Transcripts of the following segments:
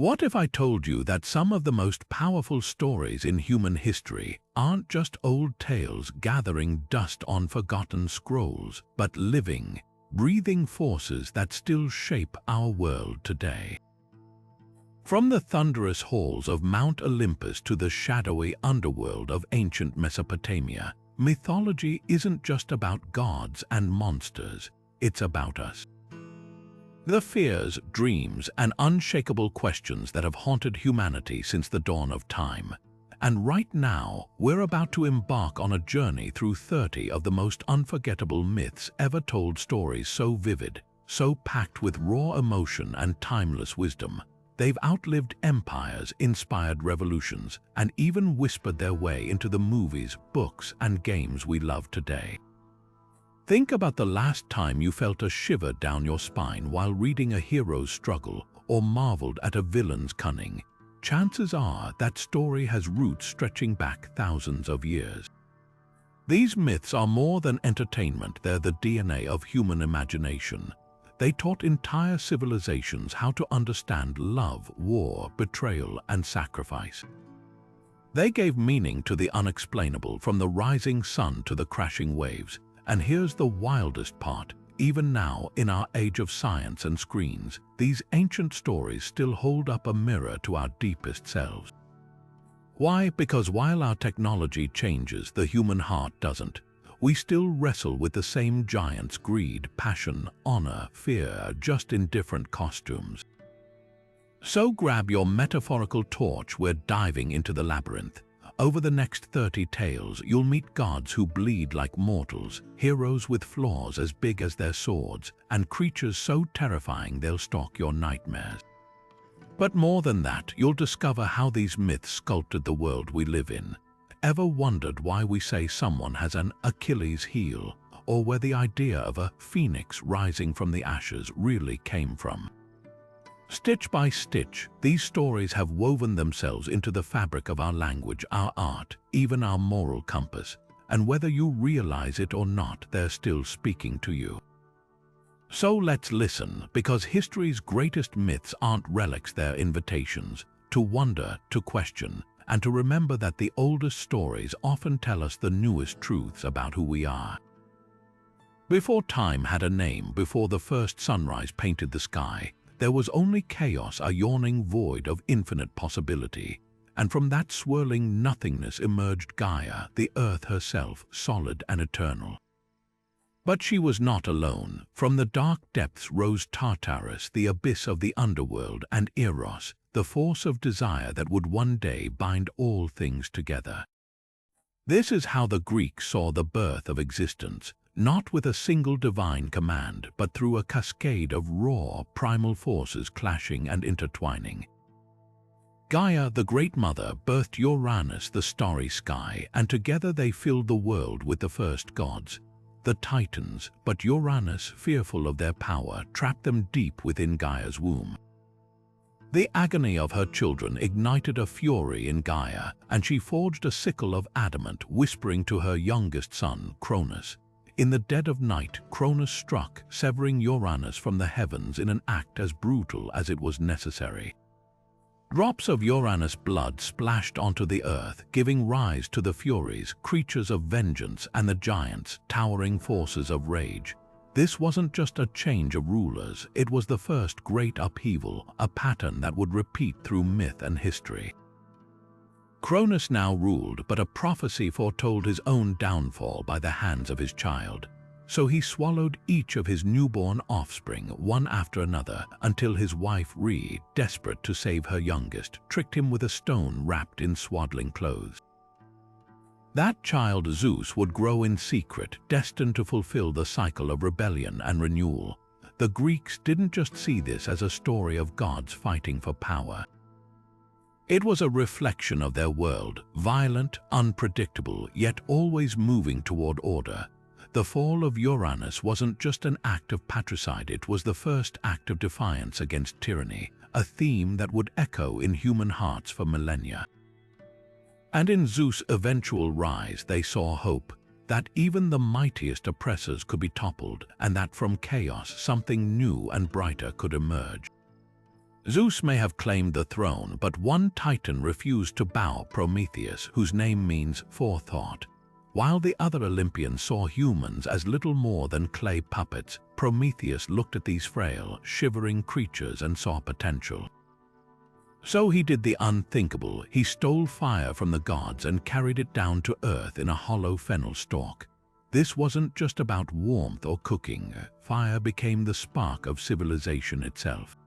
What if I told you that some of the most powerful stories in human history aren't just old tales gathering dust on forgotten scrolls, but living, breathing forces that still shape our world today? From the thunderous halls of Mount Olympus to the shadowy underworld of ancient Mesopotamia, mythology isn't just about gods and monsters, it's about us. The fears, dreams, and unshakable questions that have haunted humanity since the dawn of time. And right now, we're about to embark on a journey through 30 of the most unforgettable myths ever told, stories so vivid, so packed with raw emotion and timeless wisdom. They've outlived empires, inspired revolutions, and even whispered their way into the movies, books, and games we love today. Think about the last time you felt a shiver down your spine while reading a hero's struggle or marveled at a villain's cunning. Chances are that story has roots stretching back thousands of years. These myths are more than entertainment, they're the DNA of human imagination. They taught entire civilizations how to understand love, war, betrayal, and sacrifice. They gave meaning to the unexplainable, from the rising sun to the crashing waves. And here's the wildest part. Even now, in our age of science and screens, these ancient stories still hold up a mirror to our deepest selves. Why? Because while our technology changes, the human heart doesn't. We still wrestle with the same giants: greed, passion, honor, fear, just in different costumes. So grab your metaphorical torch, we're diving into the labyrinth. Over the next 30 tales, you'll meet gods who bleed like mortals, heroes with flaws as big as their swords, and creatures so terrifying they'll stalk your nightmares. But more than that, you'll discover how these myths sculpted the world we live in. Ever wondered why we say someone has an Achilles heel, or where the idea of a phoenix rising from the ashes really came from? Stitch by stitch, these stories have woven themselves into the fabric of our language, our art, even our moral compass. And whether you realize it or not, they're still speaking to you. So let's listen, because history's greatest myths aren't relics, they're invitations to wonder, to question, and to remember that the oldest stories often tell us the newest truths about who we are. Before time had a name, before the first sunrise painted the sky, there was only chaos, a yawning void of infinite possibility. And from that swirling nothingness emerged Gaia, the earth herself, solid and eternal. But she was not alone. From the dark depths rose Tartarus, the abyss of the underworld, and Eros, the force of desire that would one day bind all things together. This is how the Greeks saw the birth of existence. Not with a single divine command, but through a cascade of raw, primal forces clashing and intertwining. Gaia, the Great Mother, birthed Uranus, the starry sky, and together they filled the world with the first gods, the Titans. But Uranus, fearful of their power, trapped them deep within Gaia's womb. The agony of her children ignited a fury in Gaia, and she forged a sickle of adamant, whispering to her youngest son, Cronus. In the dead of night, Cronus struck, severing Uranus from the heavens in an act as brutal as it was necessary. Drops of Uranus' blood splashed onto the earth, giving rise to the Furies, creatures of vengeance, and the giants, towering forces of rage. This wasn't just a change of rulers, it was the first great upheaval, a pattern that would repeat through myth and history. Cronus now ruled, but a prophecy foretold his own downfall by the hands of his child. So he swallowed each of his newborn offspring, one after another, until his wife Re, desperate to save her youngest, tricked him with a stone wrapped in swaddling clothes. That child, Zeus, would grow in secret, destined to fulfill the cycle of rebellion and renewal. The Greeks didn't just see this as a story of gods fighting for power. It was a reflection of their world, violent, unpredictable, yet always moving toward order. The fall of Uranus wasn't just an act of patricide, it was the first act of defiance against tyranny, a theme that would echo in human hearts for millennia. And in Zeus' eventual rise, they saw hope, that even the mightiest oppressors could be toppled, and that from chaos something new and brighter could emerge. Zeus may have claimed the throne, but one titan refused to bow: Prometheus, whose name means forethought. While the other Olympians saw humans as little more than clay puppets, Prometheus looked at these frail, shivering creatures and saw potential. So he did the unthinkable. He stole fire from the gods and carried it down to earth in a hollow fennel stalk. This wasn't just about warmth or cooking. Fire became the spark of civilization itself.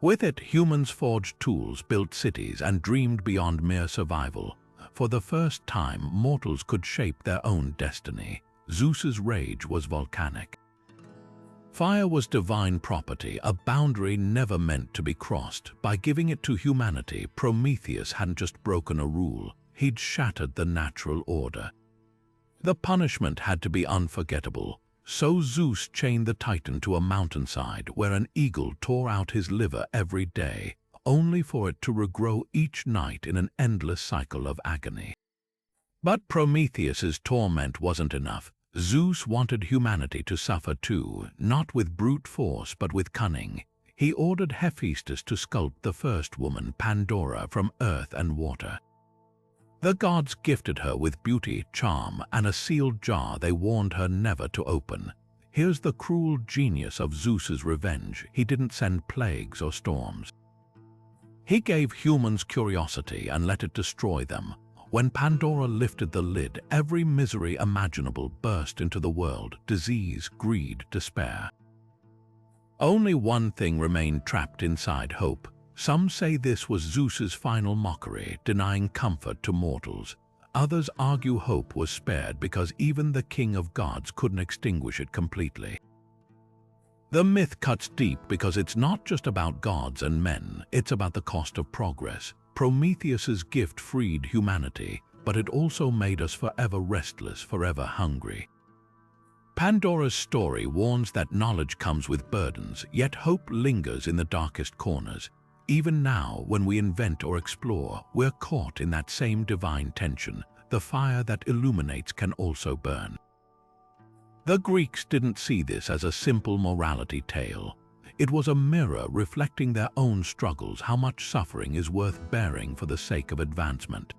With it, humans forged tools, built cities, and dreamed beyond mere survival. For the first time, mortals could shape their own destiny. Zeus's rage was volcanic. Fire was divine property, a boundary never meant to be crossed. By giving it to humanity, Prometheus hadn't just broken a rule, he'd shattered the natural order. The punishment had to be unforgettable. So Zeus chained the Titan to a mountainside where an eagle tore out his liver every day, only for it to regrow each night in an endless cycle of agony. But Prometheus's torment wasn't enough. Zeus wanted humanity to suffer too, not with brute force but with cunning. He ordered Hephaestus to sculpt the first woman, Pandora, from earth and water. The gods gifted her with beauty, charm, and a sealed jar they warned her never to open. Here's the cruel genius of Zeus's revenge. He didn't send plagues or storms. He gave humans curiosity and let it destroy them. When Pandora lifted the lid, every misery imaginable burst into the world: disease, greed, despair. Only one thing remained trapped inside: hope. Some say this was Zeus's final mockery, denying comfort to mortals. Others argue hope was spared because even the king of gods couldn't extinguish it completely. The myth cuts deep because it's not just about gods and men, it's about the cost of progress. Prometheus's gift freed humanity, but it also made us forever restless, forever hungry. Pandora's story warns that knowledge comes with burdens, yet hope lingers in the darkest corners. Even now, when we invent or explore, we're caught in that same divine tension. The fire that illuminates can also burn. The Greeks didn't see this as a simple morality tale. It was a mirror reflecting their own struggles, how much suffering is worth bearing for the sake of advancement.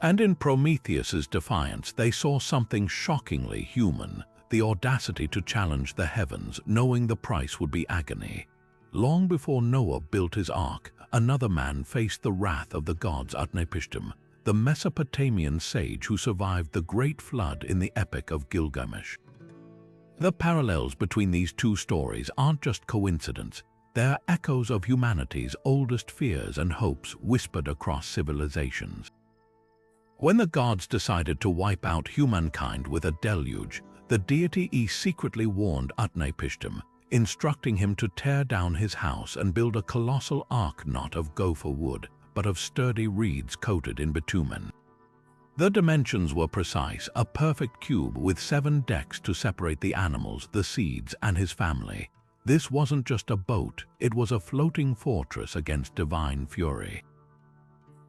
And in Prometheus's defiance, they saw something shockingly human: the audacity to challenge the heavens, knowing the price would be agony. Long before Noah built his ark, another man faced the wrath of the gods: Utnapishtim, the Mesopotamian sage who survived the Great Flood in the Epic of Gilgamesh. The parallels between these two stories aren't just coincidence. They're echoes of humanity's oldest fears and hopes whispered across civilizations. When the gods decided to wipe out humankind with a deluge, the deity secretly warned Utnapishtim, instructing him to tear down his house and build a colossal ark, not of gopher wood, but of sturdy reeds coated in bitumen. The dimensions were precise: a perfect cube with 7 decks to separate the animals, the seeds, and his family. This wasn't just a boat, it was a floating fortress against divine fury.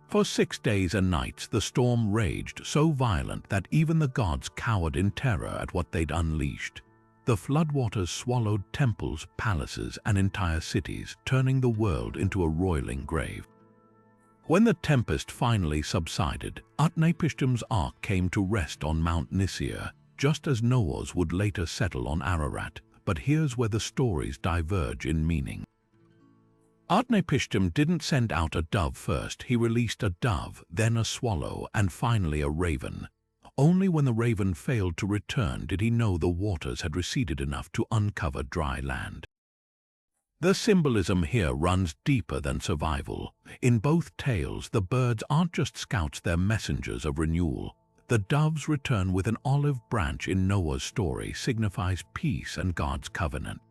For 6 days and nights the storm raged, so violent that even the gods cowered in terror at what they'd unleashed. The floodwaters swallowed temples, palaces, and entire cities, turning the world into a roiling grave. When the tempest finally subsided, Utnapishtim's ark came to rest on Mount Nisir, just as Noah's would later settle on Ararat. But here's where the stories diverge in meaning. Utnapishtim didn't send out a dove first. He released a dove, then a swallow, and finally a raven. Only when the raven failed to return did he know the waters had receded enough to uncover dry land. The symbolism here runs deeper than survival. In both tales, the birds aren't just scouts, they're messengers of renewal. The dove's return with an olive branch in Noah's story signifies peace and God's covenant.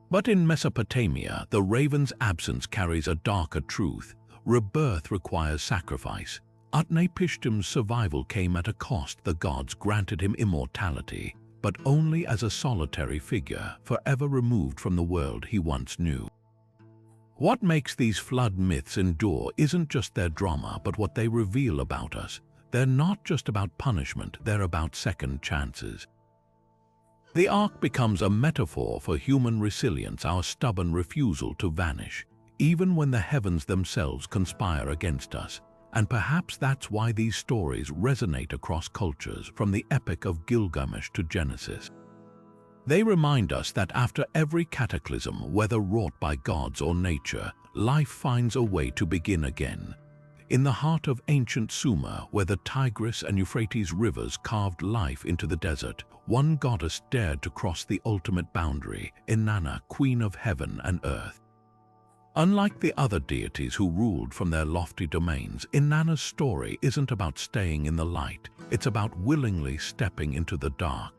But in Mesopotamia, the raven's absence carries a darker truth. Rebirth requires sacrifice. Utnapishtim's survival came at a cost. The gods granted him immortality, but only as a solitary figure, forever removed from the world he once knew. What makes these flood myths endure isn't just their drama, but what they reveal about us. They're not just about punishment, they're about second chances. The ark becomes a metaphor for human resilience, our stubborn refusal to vanish, even when the heavens themselves conspire against us. And perhaps that's why these stories resonate across cultures, from the Epic of Gilgamesh to Genesis. They remind us that after every cataclysm, whether wrought by gods or nature, life finds a way to begin again. In the heart of ancient Sumer, where the Tigris and Euphrates rivers carved life into the desert, one goddess dared to cross the ultimate boundary, Inanna, queen of heaven and earth. Unlike the other deities who ruled from their lofty domains, Inanna's story isn't about staying in the light, it's about willingly stepping into the dark.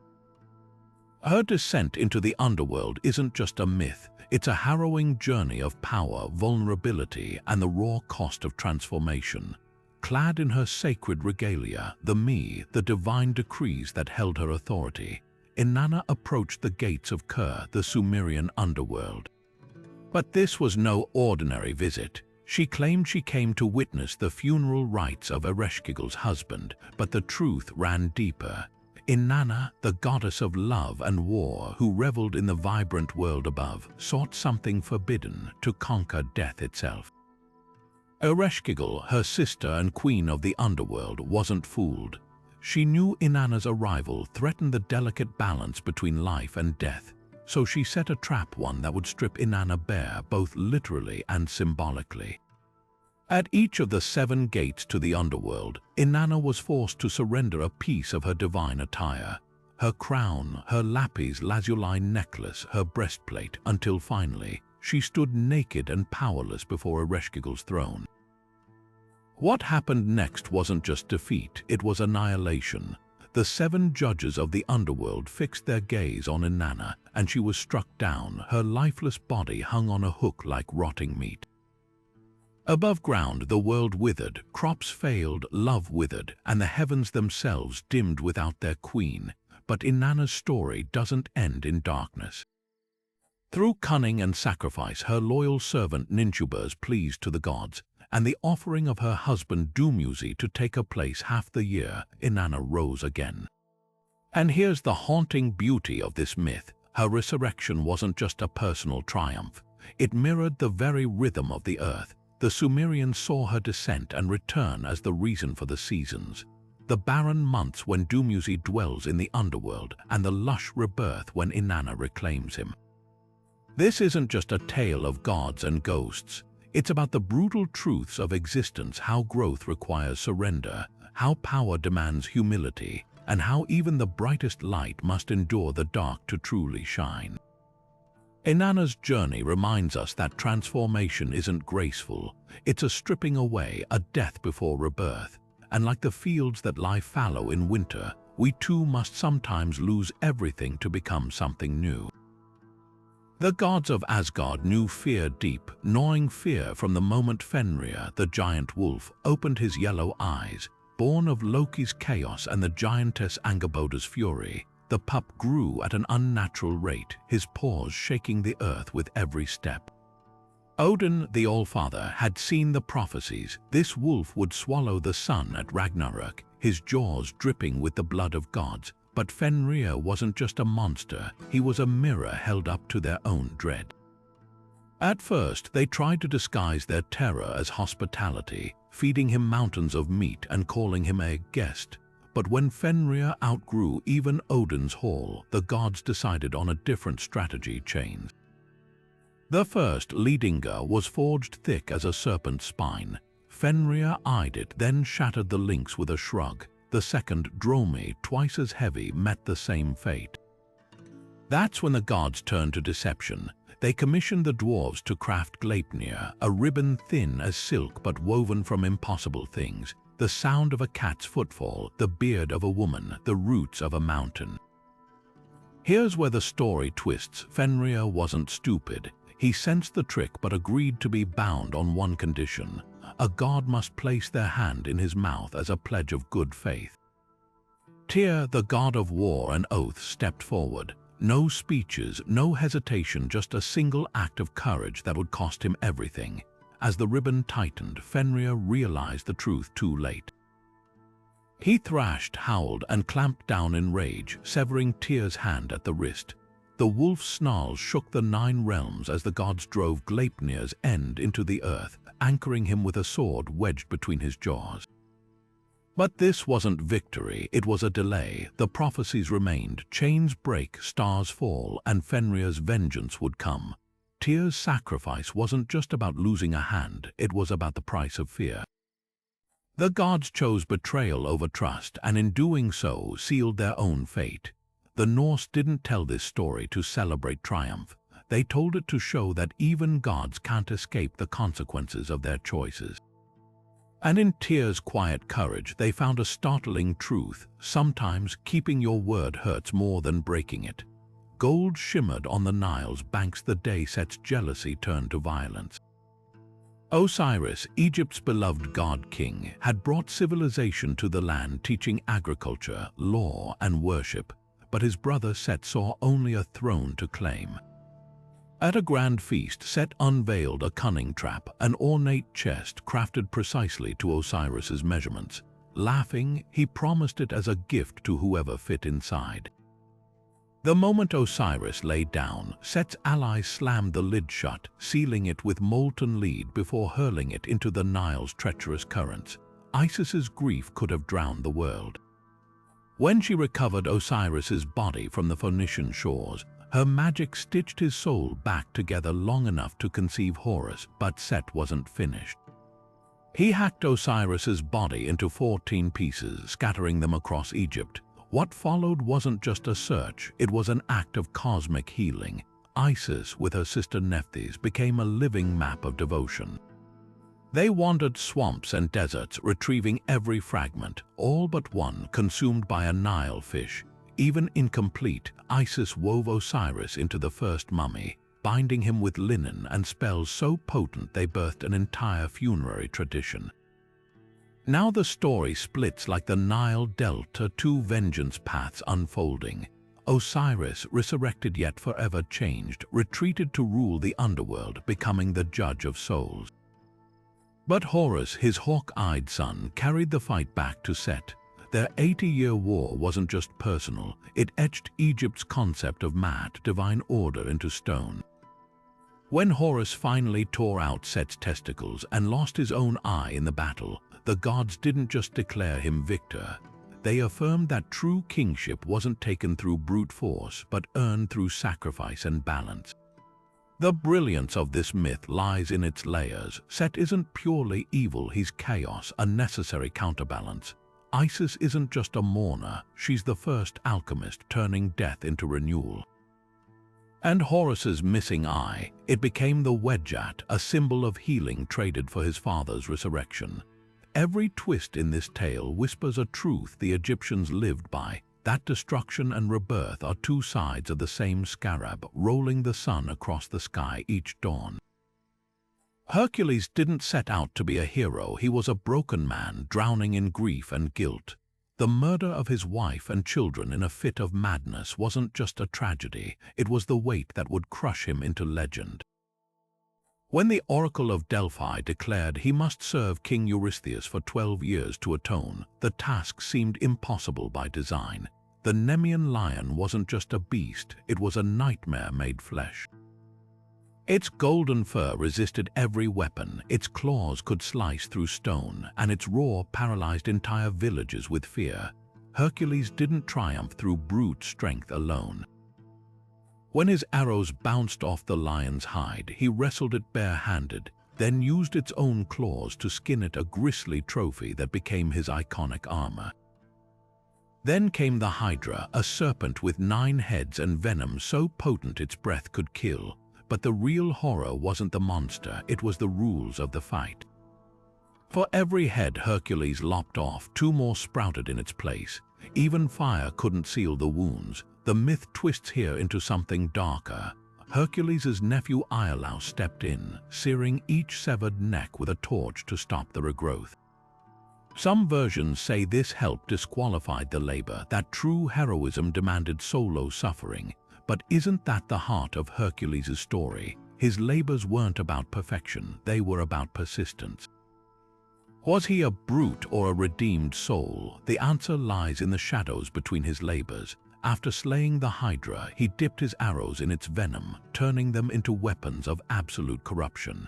Her descent into the underworld isn't just a myth, it's a harrowing journey of power, vulnerability, and the raw cost of transformation. Clad in her sacred regalia, the divine decrees that held her authority, Inanna approached the gates of Kur, the Sumerian underworld. But this was no ordinary visit. She claimed she came to witness the funeral rites of Ereshkigal's husband, but the truth ran deeper. Inanna, the goddess of love and war who reveled in the vibrant world above, sought something forbidden: to conquer death itself. Ereshkigal, her sister and queen of the underworld, wasn't fooled. She knew Inanna's arrival threatened the delicate balance between life and death, so she set a trap, one that would strip Inanna bare, both literally and symbolically. At each of the 7 gates to the underworld, Inanna was forced to surrender a piece of her divine attire: her crown, her lapis lazuli necklace, her breastplate, until finally, she stood naked and powerless before Ereshkigal's throne. What happened next wasn't just defeat, it was annihilation. The 7 judges of the underworld fixed their gaze on Inanna, and she was struck down, her lifeless body hung on a hook like rotting meat. Above ground, the world withered, crops failed, love withered, and the heavens themselves dimmed without their queen. But Inanna's story doesn't end in darkness. Through cunning and sacrifice, her loyal servant Ninshubers pleased to the gods, and the offering of her husband Dumuzi to take her place half the year, Inanna rose again. And here's the haunting beauty of this myth: her resurrection wasn't just a personal triumph. It mirrored the very rhythm of the earth. The Sumerians saw her descent and return as the reason for the seasons, the barren months when Dumuzi dwells in the underworld, and the lush rebirth when Inanna reclaims him. This isn't just a tale of gods and ghosts. It's about the brutal truths of existence: how growth requires surrender, how power demands humility, and how even the brightest light must endure the dark to truly shine. Inanna's journey reminds us that transformation isn't graceful. It's a stripping away, a death before rebirth. And like the fields that lie fallow in winter, we too must sometimes lose everything to become something new. The gods of Asgard knew fear deep, gnawing fear from the moment Fenrir, the giant wolf, opened his yellow eyes. Born of Loki's chaos and the giantess Angerboda's fury, the pup grew at an unnatural rate, his paws shaking the earth with every step. Odin, the Allfather, had seen the prophecies. This wolf would swallow the sun at Ragnarök, his jaws dripping with the blood of gods. But Fenrir wasn't just a monster, he was a mirror held up to their own dread. At first, they tried to disguise their terror as hospitality, feeding him mountains of meat and calling him a guest. But when Fenrir outgrew even Odin's hall, the gods decided on a different strategy: chains. The first, Leidinga, was forged thick as a serpent's spine. Fenrir eyed it, then shattered the links with a shrug. The second, Dromi, twice as heavy, met the same fate. That's when the gods turned to deception. They commissioned the dwarves to craft Gleipnir, a ribbon thin as silk but woven from impossible things. The sound of a cat's footfall, the beard of a woman, the roots of a mountain. Here's where the story twists. Fenrir wasn't stupid. He sensed the trick but agreed to be bound on one condition: a god must place their hand in his mouth as a pledge of good faith. Tyr, the god of war and oath, stepped forward. No speeches, no hesitation, just a single act of courage that would cost him everything. As the ribbon tightened, Fenrir realized the truth too late. He thrashed, howled, and clamped down in rage, severing Tyr's hand at the wrist. The wolf's snarls shook the 9 realms as the gods drove Gleipnir's end into the earth, anchoring him with a sword wedged between his jaws. But this wasn't victory, it was a delay. The prophecies remained, chains break, stars fall, and Fenrir's vengeance would come. Tyr's sacrifice wasn't just about losing a hand, it was about the price of fear. The gods chose betrayal over trust, and in doing so sealed their own fate. The Norse didn't tell this story to celebrate triumph. They told it to show that even gods can't escape the consequences of their choices. And in Tyr's quiet courage, they found a startling truth. Sometimes keeping your word hurts more than breaking it. Gold shimmered on the Nile's banks the day Set's jealousy turned to violence. Osiris, Egypt's beloved god-king, had brought civilization to the land, teaching agriculture, law, and worship, but his brother Set saw only a throne to claim. At a grand feast, Set unveiled a cunning trap, an ornate chest crafted precisely to Osiris's measurements. Laughing, he promised it as a gift to whoever fit inside. The moment Osiris lay down, Set's allies slammed the lid shut, sealing it with molten lead before hurling it into the Nile's treacherous currents. Isis's grief could have drowned the world. When she recovered Osiris's body from the Phoenician shores, her magic stitched his soul back together long enough to conceive Horus, but Set wasn't finished. He hacked Osiris's body into 14 pieces, scattering them across Egypt. What followed wasn't just a search, it was an act of cosmic healing. Isis, with her sister Nephthys, became a living map of devotion. They wandered swamps and deserts, retrieving every fragment, all but one consumed by a Nile fish. Even incomplete, Isis wove Osiris into the first mummy, binding him with linen and spells so potent they birthed an entire funerary tradition. Now the story splits like the Nile Delta, 2 vengeance paths unfolding. Osiris, resurrected yet forever changed, retreated to rule the underworld, becoming the judge of souls. But Horus, his hawk-eyed son, carried the fight back to Set. Their 80-year war wasn't just personal, it etched Egypt's concept of Maat, divine order, into stone. When Horus finally tore out Set's testicles and lost his own eye in the battle, the gods didn't just declare him victor. They affirmed that true kingship wasn't taken through brute force, but earned through sacrifice and balance. The brilliance of this myth lies in its layers. Set isn't purely evil, he's chaos, a necessary counterbalance. Isis isn't just a mourner, she's the first alchemist, turning death into renewal. And Horus's missing eye, it became the Wedjat, a symbol of healing traded for his father's resurrection. Every twist in this tale whispers a truth the Egyptians lived by, that destruction and rebirth are 2 sides of the same scarab, rolling the sun across the sky each dawn. Hercules didn't set out to be a hero, he was a broken man drowning in grief and guilt. The murder of his wife and children in a fit of madness wasn't just a tragedy, it was the weight that would crush him into legend. When the Oracle of Delphi declared he must serve King Eurystheus for 12 years to atone, the task seemed impossible by design. The Nemean lion wasn't just a beast, it was a nightmare made flesh. Its golden fur resisted every weapon, its claws could slice through stone, and its roar paralyzed entire villages with fear. Hercules didn't triumph through brute strength alone. When his arrows bounced off the lion's hide, he wrestled it bare-handed, then used its own claws to skin it, a grisly trophy that became his iconic armor. Then came the Hydra, a serpent with 9 heads and venom so potent its breath could kill. But the real horror wasn't the monster, it was the rules of the fight. For every head Hercules lopped off, 2 more sprouted in its place. Even fire couldn't seal the wounds. The myth twists here into something darker. Hercules' nephew Iolaus stepped in, searing each severed neck with a torch to stop the regrowth. Some versions say this help disqualified the labor, that true heroism demanded solo suffering. But isn't that the heart of Hercules' story? His labors weren't about perfection, they were about persistence. Was he a brute or a redeemed soul? The answer lies in the shadows between his labors. After slaying the Hydra, he dipped his arrows in its venom, turning them into weapons of absolute corruption.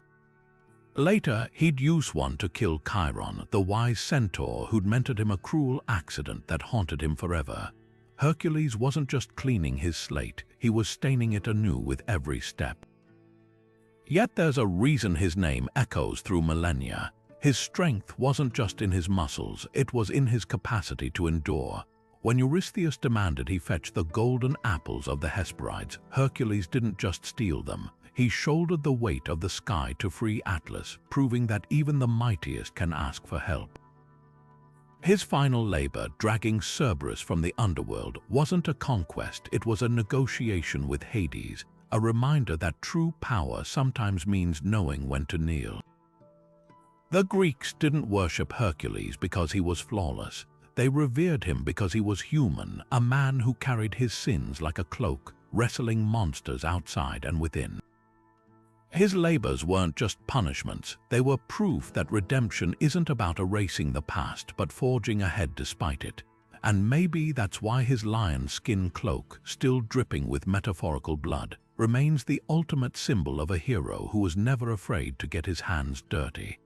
Later, he'd use one to kill Chiron, the wise centaur who'd mentored him a cruel accident that haunted him forever. Hercules wasn't just cleaning his slate, he was staining it anew with every step. Yet there's a reason his name echoes through millennia. His strength wasn't just in his muscles, it was in his capacity to endure. When Eurystheus demanded he fetch the golden apples of the Hesperides, Hercules didn't just steal them. He shouldered the weight of the sky to free Atlas, proving that even the mightiest can ask for help. His final labor, dragging Cerberus from the underworld, wasn't a conquest, it was a negotiation with Hades, a reminder that true power sometimes means knowing when to kneel. The Greeks didn't worship Hercules because he was flawless. They revered him because he was human, a man who carried his sins like a cloak, wrestling monsters outside and within. His labors weren't just punishments, they were proof that redemption isn't about erasing the past but forging ahead despite it. And maybe that's why his lion skin cloak, still dripping with metaphorical blood, remains the ultimate symbol of a hero who was never afraid to get his hands dirty.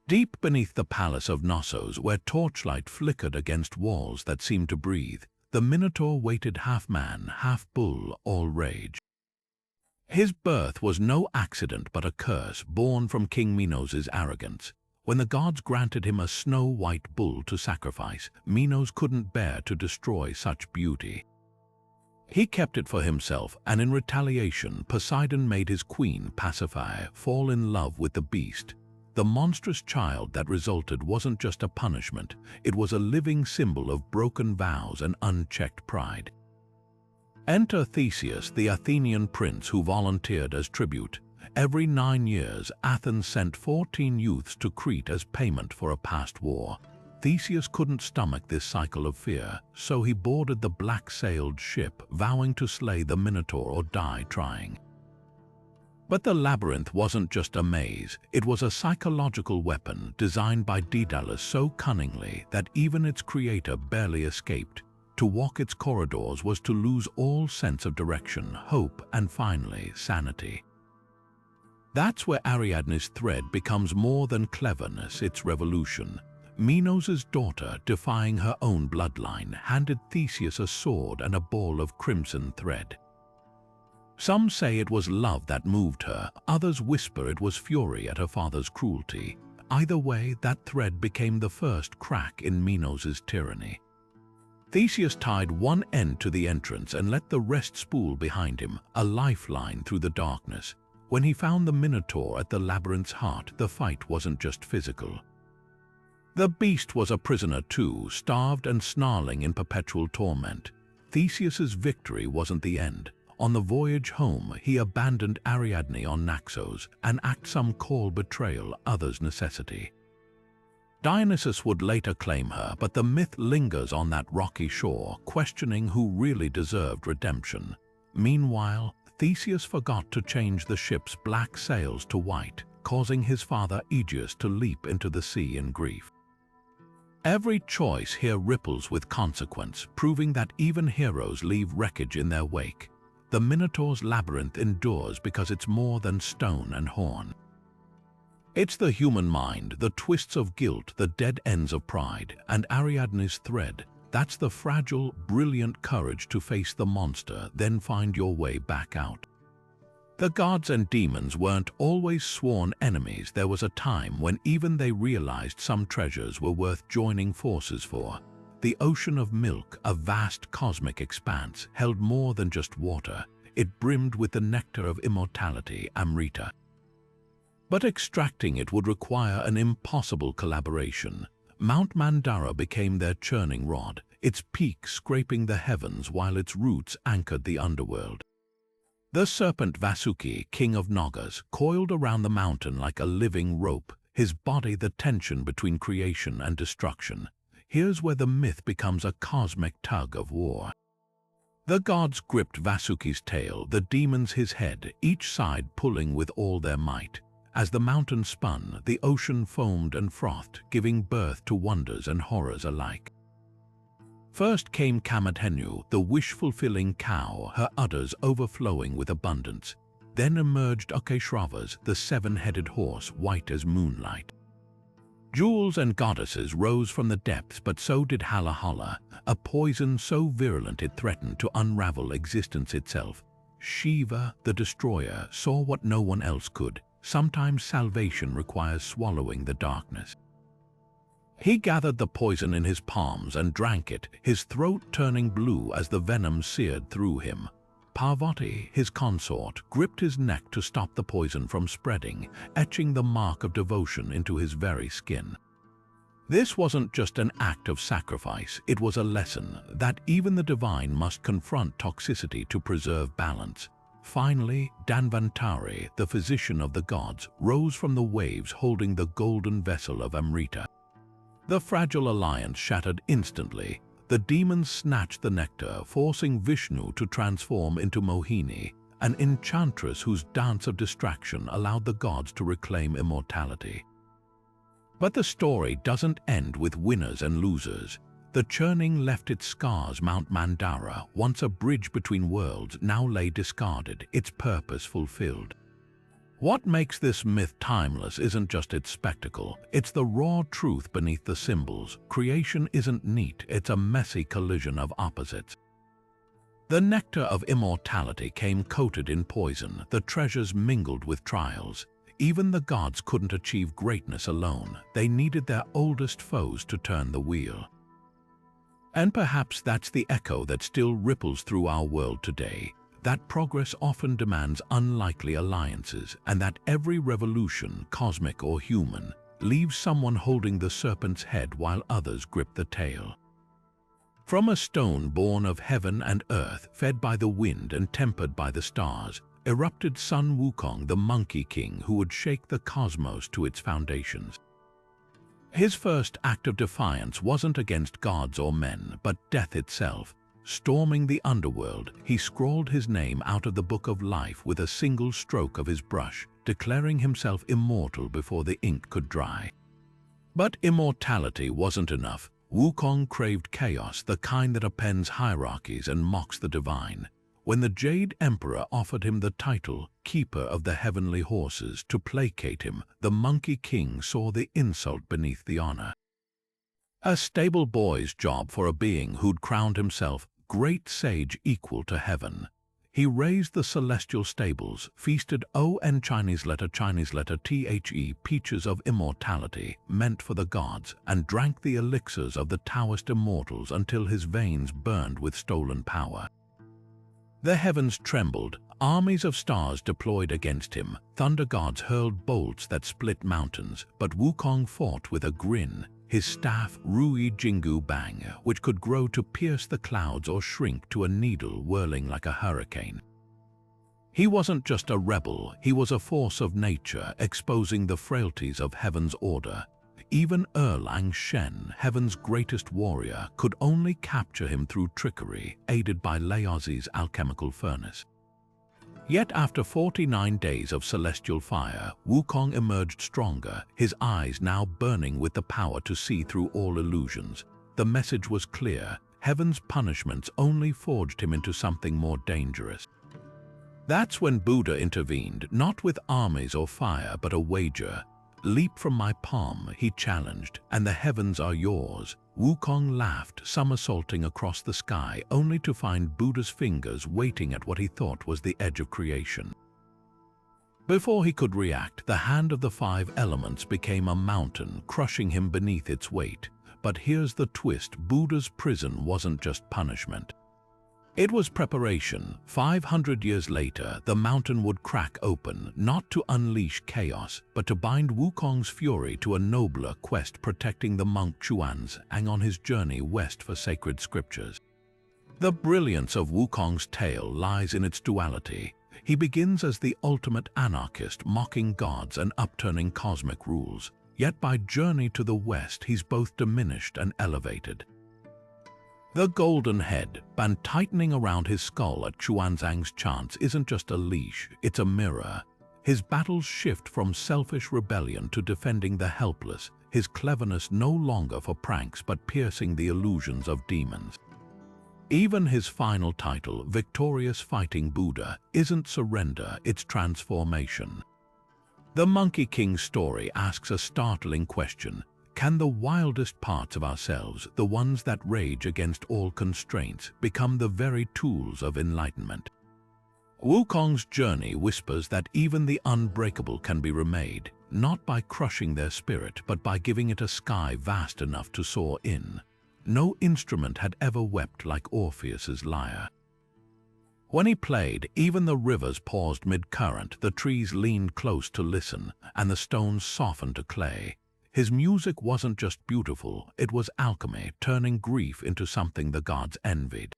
Deep beneath the palace of Knossos, where torchlight flickered against walls that seemed to breathe, the Minotaur waited half man, half bull, all rage. His birth was no accident but a curse born from King Minos' arrogance. When the gods granted him a snow-white bull to sacrifice, Minos couldn't bear to destroy such beauty. He kept it for himself, and in retaliation, Poseidon made his queen, Pasiphae, fall in love with the beast. The monstrous child that resulted wasn't just a punishment, it was a living symbol of broken vows and unchecked pride. Enter Theseus, the Athenian prince who volunteered as tribute. Every 9 years, Athens sent 14 youths to Crete as payment for a past war. Theseus couldn't stomach this cycle of fear, so he boarded the black-sailed ship, vowing to slay the Minotaur or die trying. But the labyrinth wasn't just a maze, it was a psychological weapon designed by Daedalus so cunningly that even its creator barely escaped. To walk its corridors was to lose all sense of direction, hope, and finally, sanity. That's where Ariadne's thread becomes more than cleverness, it's revolution. Minos' daughter, defying her own bloodline, handed Theseus a sword and a ball of crimson thread. Some say it was love that moved her, others whisper it was fury at her father's cruelty. Either way, that thread became the first crack in Minos' tyranny. Theseus tied one end to the entrance and let the rest spool behind him, a lifeline through the darkness. When he found the Minotaur at the labyrinth's heart, the fight wasn't just physical. The beast was a prisoner too, starved and snarling in perpetual torment. Theseus's victory wasn't the end. On the voyage home, he abandoned Ariadne on Naxos, an act some call betrayal, others necessity. Dionysus would later claim her, but the myth lingers on that rocky shore, questioning who really deserved redemption. Meanwhile, Theseus forgot to change the ship's black sails to white, causing his father Aegeus to leap into the sea in grief. Every choice here ripples with consequence, proving that even heroes leave wreckage in their wake. The Minotaur's labyrinth endures because it's more than stone and horn. It's the human mind, the twists of guilt, the dead ends of pride, and Ariadne's thread. That's the fragile, brilliant courage to face the monster, then find your way back out. The gods and demons weren't always sworn enemies. There was a time when even they realized some treasures were worth joining forces for. The ocean of milk, a vast cosmic expanse, held more than just water. It brimmed with the nectar of immortality, Amrita. But extracting it would require an impossible collaboration. Mount Mandara became their churning rod, its peak scraping the heavens while its roots anchored the underworld. The serpent Vasuki, king of Nagas, coiled around the mountain like a living rope, his body the tension between creation and destruction. Here's where the myth becomes a cosmic tug of war. The gods gripped Vasuki's tail, the demons his head, each side pulling with all their might. As the mountain spun, the ocean foamed and frothed, giving birth to wonders and horrors alike. First came Kamadhenu, the wish-fulfilling cow, her udders overflowing with abundance. Then emerged Akeshravas, the seven-headed horse, white as moonlight. Jewels and goddesses rose from the depths, but so did Halahala, a poison so virulent it threatened to unravel existence itself. Shiva, the destroyer, saw what no one else could. Sometimes salvation requires swallowing the darkness. He gathered the poison in his palms and drank it, his throat turning blue as the venom seared through him. Parvati, his consort, gripped his neck to stop the poison from spreading, etching the mark of devotion into his very skin. This wasn't just an act of sacrifice, it was a lesson that even the divine must confront toxicity to preserve balance. Finally, Dhanvantari, the physician of the gods, rose from the waves holding the golden vessel of Amrita. The fragile alliance shattered instantly. The demons snatched the nectar, forcing Vishnu to transform into Mohini, an enchantress whose dance of distraction allowed the gods to reclaim immortality. But the story doesn't end with winners and losers. The churning left its scars. Mount Mandara, once a bridge between worlds, now lay discarded, its purpose fulfilled. What makes this myth timeless isn't just its spectacle, it's the raw truth beneath the symbols. Creation isn't neat, it's a messy collision of opposites. The nectar of immortality came coated in poison, the treasures mingled with trials. Even the gods couldn't achieve greatness alone, they needed their oldest foes to turn the wheel. And perhaps that's the echo that still ripples through our world today. That progress often demands unlikely alliances, and that every revolution, cosmic or human, leaves someone holding the serpent's head while others grip the tail. From a stone born of heaven and earth, fed by the wind and tempered by the stars, erupted Sun Wukong, the Monkey King who would shake the cosmos to its foundations. His first act of defiance wasn't against gods or men, but death itself. Storming the underworld, he scrawled his name out of the book of life with a single stroke of his brush, declaring himself immortal before the ink could dry. But immortality wasn't enough. Wukong craved chaos, the kind that upends hierarchies and mocks the divine. When the Jade Emperor offered him the title, Keeper of the Heavenly Horses, to placate him, the Monkey King saw the insult beneath the honor. A stable boy's job for a being who'd crowned himself great sage equal to heaven. He raised the celestial stables, feasted Chinese letter The, peaches of immortality, meant for the gods, and drank the elixirs of the Taoist immortals until his veins burned with stolen power. The heavens trembled, armies of stars deployed against him, thunder gods hurled bolts that split mountains, but Wukong fought with a grin. His staff, Rui Jingu Bang, which could grow to pierce the clouds or shrink to a needle whirling like a hurricane. He wasn't just a rebel, he was a force of nature, exposing the frailties of heaven's order. Even Erlang Shen, heaven's greatest warrior, could only capture him through trickery, aided by Laozi's alchemical furnace. Yet after 49 days of celestial fire, Wukong emerged stronger, his eyes now burning with the power to see through all illusions. The message was clear: heaven's punishments only forged him into something more dangerous. That's when Buddha intervened, not with armies or fire, but a wager. "Leap from my palm," he challenged, "and the heavens are yours." Wukong laughed, somersaulting across the sky, only to find Buddha's fingers waiting at what he thought was the edge of creation. Before he could react, the hand of the five elements became a mountain, crushing him beneath its weight. But here's the twist: Buddha's prison wasn't just punishment. It was preparation. 500 years later, the mountain would crack open, not to unleash chaos, but to bind Wukong's fury to a nobler quest, protecting the monk Xuanzang on his journey west for sacred scriptures. The brilliance of Wukong's tale lies in its duality. He begins as the ultimate anarchist, mocking gods and upturning cosmic rules. Yet by journey to the west, he's both diminished and elevated. The golden head, band tightening around his skull at Xuanzang's chants, isn't just a leash, it's a mirror. His battles shift from selfish rebellion to defending the helpless, his cleverness no longer for pranks but piercing the illusions of demons. Even his final title, Victorious Fighting Buddha, isn't surrender, it's transformation. The Monkey King's story asks a startling question. Can the wildest parts of ourselves, the ones that rage against all constraints, become the very tools of enlightenment? Wukong's journey whispers that even the unbreakable can be remade, not by crushing their spirit, but by giving it a sky vast enough to soar in. No instrument had ever wept like Orpheus's lyre. When he played, even the rivers paused mid-current, the trees leaned close to listen, and the stones softened to clay. His music wasn't just beautiful, it was alchemy, turning grief into something the gods envied.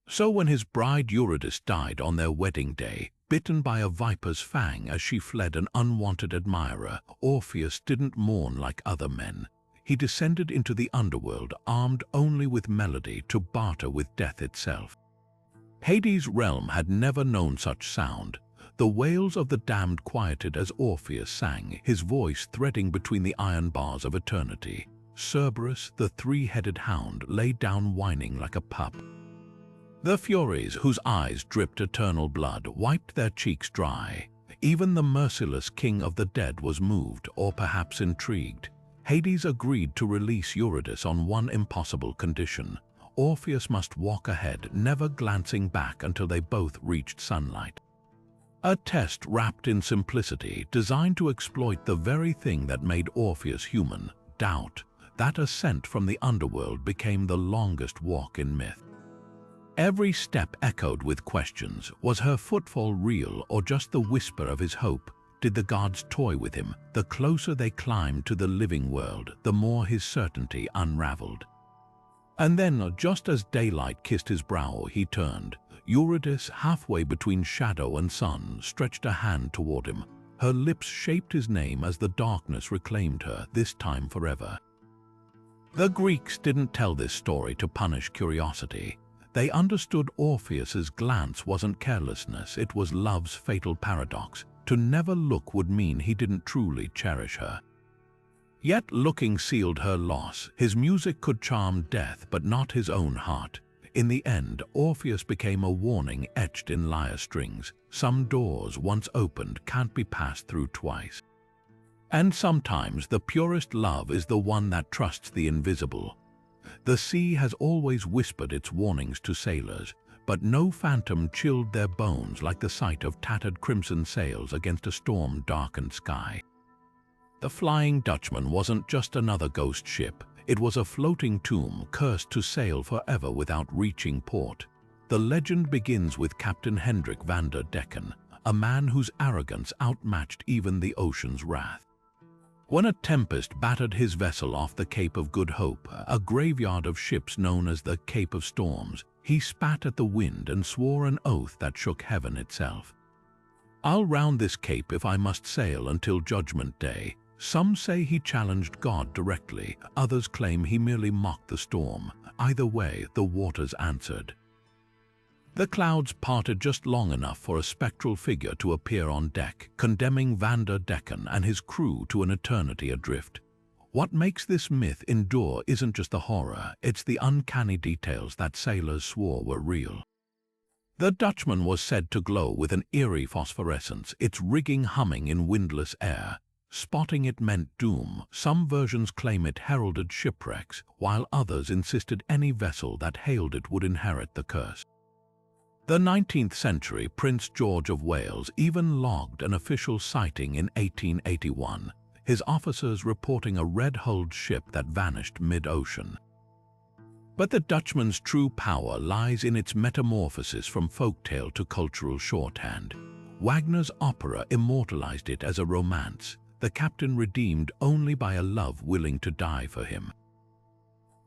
So when his bride Eurydice died on their wedding day, bitten by a viper's fang as she fled an unwanted admirer, Orpheus didn't mourn like other men. He descended into the underworld, armed only with melody to barter with death itself. Hades' realm had never known such sound. The wails of the damned quieted as Orpheus sang, his voice threading between the iron bars of eternity. Cerberus, the three-headed hound, lay down whining like a pup. The Furies, whose eyes dripped eternal blood, wiped their cheeks dry. Even the merciless king of the dead was moved, or perhaps intrigued. Hades agreed to release Eurydice on one impossible condition. Orpheus must walk ahead, never glancing back until they both reached sunlight. A test wrapped in simplicity, designed to exploit the very thing that made Orpheus human, doubt. That ascent from the underworld became the longest walk in myth. Every step echoed with questions. Was her footfall real or just the whisper of his hope? Did the gods toy with him? The closer they climbed to the living world, the more his certainty unraveled. And then, just as daylight kissed his brow, he turned. Eurydice, halfway between shadow and sun, stretched a hand toward him. Her lips shaped his name as the darkness reclaimed her, this time forever. The Greeks didn't tell this story to punish curiosity. They understood Orpheus's glance wasn't carelessness, it was love's fatal paradox. To never look would mean he didn't truly cherish her. Yet looking sealed her loss. His music could charm death, but not his own heart. In the end, Orpheus became a warning etched in lyre strings. Some doors, once opened, can't be passed through twice. And sometimes the purest love is the one that trusts the invisible. The sea has always whispered its warnings to sailors, but no phantom chilled their bones like the sight of tattered crimson sails against a storm-darkened sky. The Flying Dutchman wasn't just another ghost ship. It was a floating tomb cursed to sail forever without reaching port. The legend begins with Captain Hendrik van der Decken, a man whose arrogance outmatched even the ocean's wrath. When a tempest battered his vessel off the Cape of Good Hope, a graveyard of ships known as the Cape of Storms, he spat at the wind and swore an oath that shook heaven itself. "I'll round this cape if I must sail until Judgment Day." Some say he challenged God directly, others claim he merely mocked the storm. Either way, the waters answered. The clouds parted just long enough for a spectral figure to appear on deck, condemning Van der Decken and his crew to an eternity adrift. What makes this myth endure isn't just the horror, it's the uncanny details that sailors swore were real. The Dutchman was said to glow with an eerie phosphorescence, its rigging humming in windless air. Spotting it meant doom. Some versions claim it heralded shipwrecks, while others insisted any vessel that hailed it would inherit the curse. The 19th century Prince George of Wales even logged an official sighting in 1881, his officers reporting a red-hulled ship that vanished mid-ocean. But the Dutchman's true power lies in its metamorphosis from folktale to cultural shorthand. Wagner's opera immortalized it as a romance, the captain redeemed only by a love willing to die for him.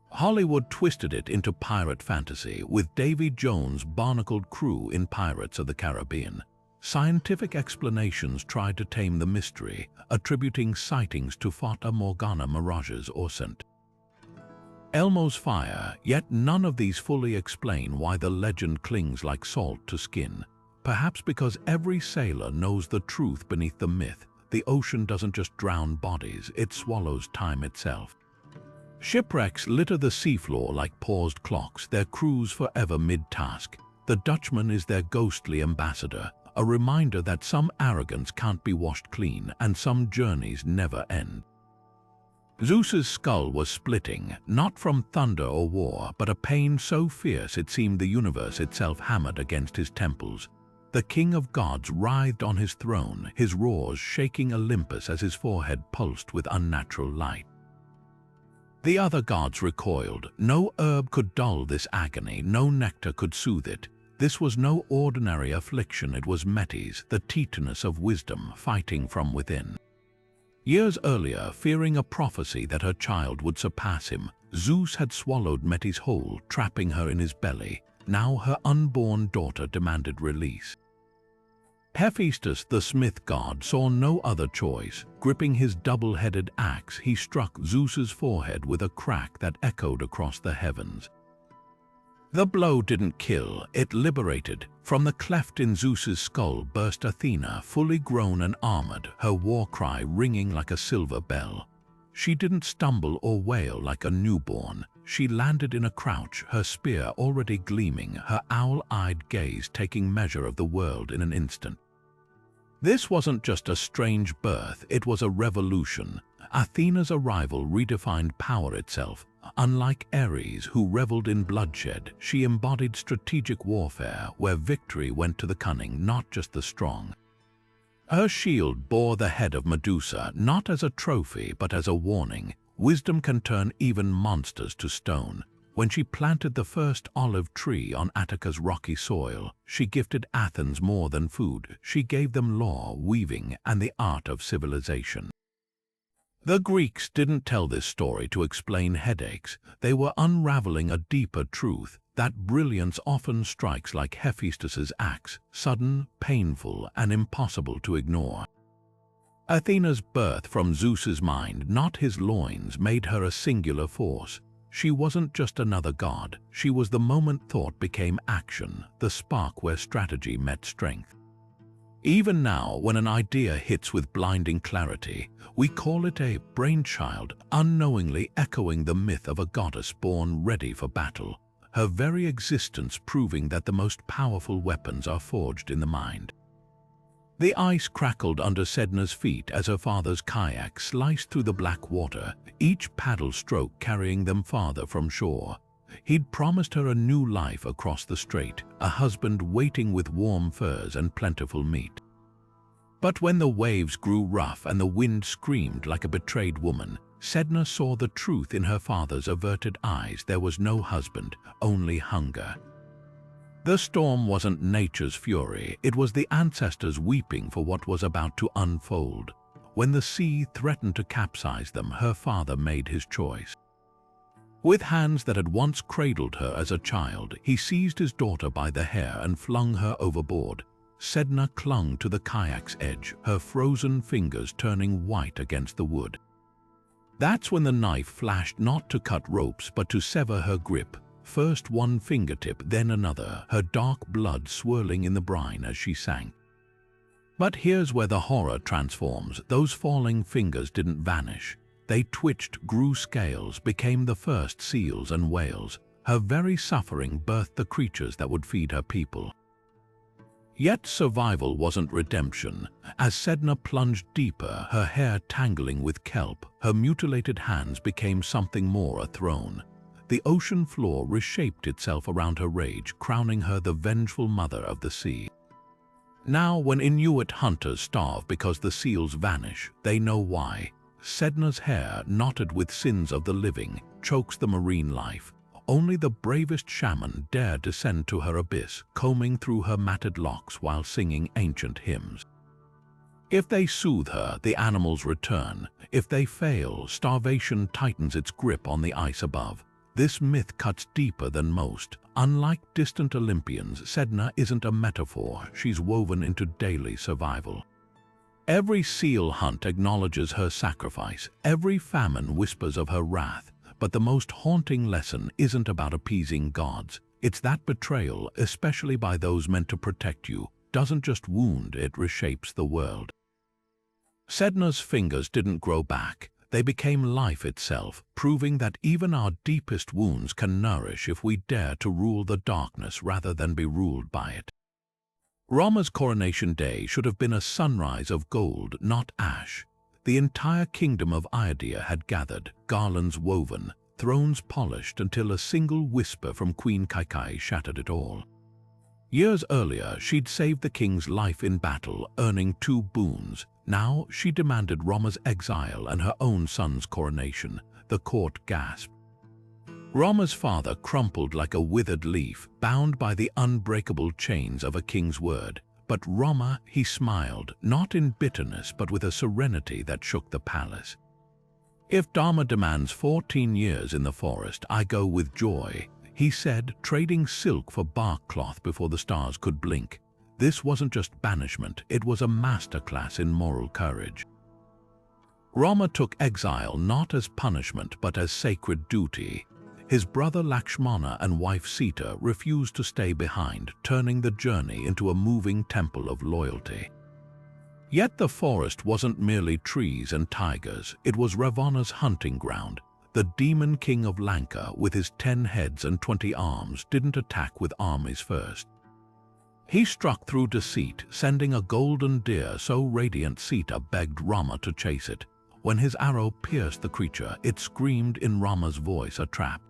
Hollywood twisted it into pirate fantasy, with Davy Jones' barnacled crew in Pirates of the Caribbean. Scientific explanations tried to tame the mystery, attributing sightings to Fata Morgana mirages or scent. Elmo's fire, yet none of these fully explain why the legend clings like salt to skin. perhaps because every sailor knows the truth beneath the myth. The ocean doesn't just drown bodies, it swallows time itself. Shipwrecks litter the seafloor like paused clocks, their crews forever mid-task. The Dutchman is their ghostly ambassador, a reminder that some arrogance can't be washed clean and some journeys never end. Zeus's skull was splitting, not from thunder or war, but a pain so fierce it seemed the universe itself hammered against his temples. The king of gods writhed on his throne, his roars shaking Olympus as his forehead pulsed with unnatural light. The other gods recoiled. No herb could dull this agony, no nectar could soothe it. This was no ordinary affliction, it was Metis, the Titaness of wisdom, fighting from within. Years earlier, fearing a prophecy that her child would surpass him, Zeus had swallowed Metis whole, trapping her in his belly. Now her unborn daughter demanded release. Hephaestus, the smith god, saw no other choice. Gripping his double-headed axe, he struck Zeus's forehead with a crack that echoed across the heavens. The blow didn't kill, it liberated. From the cleft in Zeus's skull burst Athena, fully grown and armored, her war cry ringing like a silver bell. She didn't stumble or wail like a newborn. She landed in a crouch, her spear already gleaming, her owl-eyed gaze taking measure of the world in an instant. This wasn't just a strange birth, it was a revolution. Athena's arrival redefined power itself. Unlike Ares, who reveled in bloodshed, she embodied strategic warfare, where victory went to the cunning, not just the strong. Her shield bore the head of Medusa, not as a trophy, but as a warning. Wisdom can turn even monsters to stone. When she planted the first olive tree on Attica's rocky soil, she gifted Athens more than food. She gave them law, weaving, and the art of civilization. The Greeks didn't tell this story to explain headaches. They were unraveling a deeper truth. That brilliance often strikes like Hephaestus's axe, sudden, painful, and impossible to ignore. Athena's birth from Zeus's mind, not his loins, made her a singular force. She wasn't just another god, she was the moment thought became action, the spark where strategy met strength. Even now, when an idea hits with blinding clarity, we call it a brainchild, unknowingly echoing the myth of a goddess born ready for battle, her very existence proving that the most powerful weapons are forged in the mind. The ice crackled under Sedna's feet as her father's kayak sliced through the black water, each paddle stroke carrying them farther from shore. He'd promised her a new life across the strait, a husband waiting with warm furs and plentiful meat. But when the waves grew rough and the wind screamed like a betrayed woman, Sedna saw the truth in her father's averted eyes. There was no husband, only hunger. The storm wasn't nature's fury, it was the ancestors weeping for what was about to unfold. When the sea threatened to capsize them, her father made his choice. With hands that had once cradled her as a child, he seized his daughter by the hair and flung her overboard. Sedna clung to the kayak's edge, her frozen fingers turning white against the wood. That's when the knife flashed, not to cut ropes but to sever her grip. First one fingertip, then another, her dark blood swirling in the brine as she sank. But here's where the horror transforms. Those falling fingers didn't vanish. They twitched, grew scales, became the first seals and whales. Her very suffering birthed the creatures that would feed her people. Yet survival wasn't redemption. As Sedna plunged deeper, her hair tangling with kelp, her mutilated hands became something more, a throne. The ocean floor reshaped itself around her rage, crowning her the vengeful mother of the sea. Now, when Inuit hunters starve because the seals vanish, they know why. Sedna's hair, knotted with sins of the living, chokes the marine life. Only the bravest shaman dare descend to her abyss, combing through her matted locks while singing ancient hymns. If they soothe her, the animals return. If they fail, starvation tightens its grip on the ice above. This myth cuts deeper than most. Unlike distant Olympians, Sedna isn't a metaphor, she's woven into daily survival. Every seal hunt acknowledges her sacrifice, every famine whispers of her wrath, but the most haunting lesson isn't about appeasing gods. It's that betrayal, especially by those meant to protect you, doesn't just wound, it reshapes the world. Sedna's fingers didn't grow back. They became life itself, proving that even our deepest wounds can nourish if we dare to rule the darkness rather than be ruled by it. Rama's coronation day should have been a sunrise of gold, not ash. The entire kingdom of Ayodhya had gathered, garlands woven, thrones polished until a single whisper from Queen Kaikeyi shattered it all. Years earlier, she'd saved the king's life in battle, earning 2 boons. Now she demanded Rama's exile and her own son's coronation. The court gasped. Rama's father crumpled like a withered leaf, bound by the unbreakable chains of a king's word. But Rama, he smiled, not in bitterness but with a serenity that shook the palace. "If Dharma demands 14 years in the forest, I go with joy," he said, trading silk for bark cloth before the stars could blink. This wasn't just banishment, it was a masterclass in moral courage. Rama took exile not as punishment but as sacred duty. His brother Lakshmana and wife Sita refused to stay behind, turning the journey into a moving temple of loyalty. Yet the forest wasn't merely trees and tigers, it was Ravana's hunting ground. The demon king of Lanka, with his 10 heads and 20 arms, didn't attack with armies first. He struck through deceit, sending a golden deer so radiant Sita begged Rama to chase it. When his arrow pierced the creature, it screamed in Rama's voice, a trap.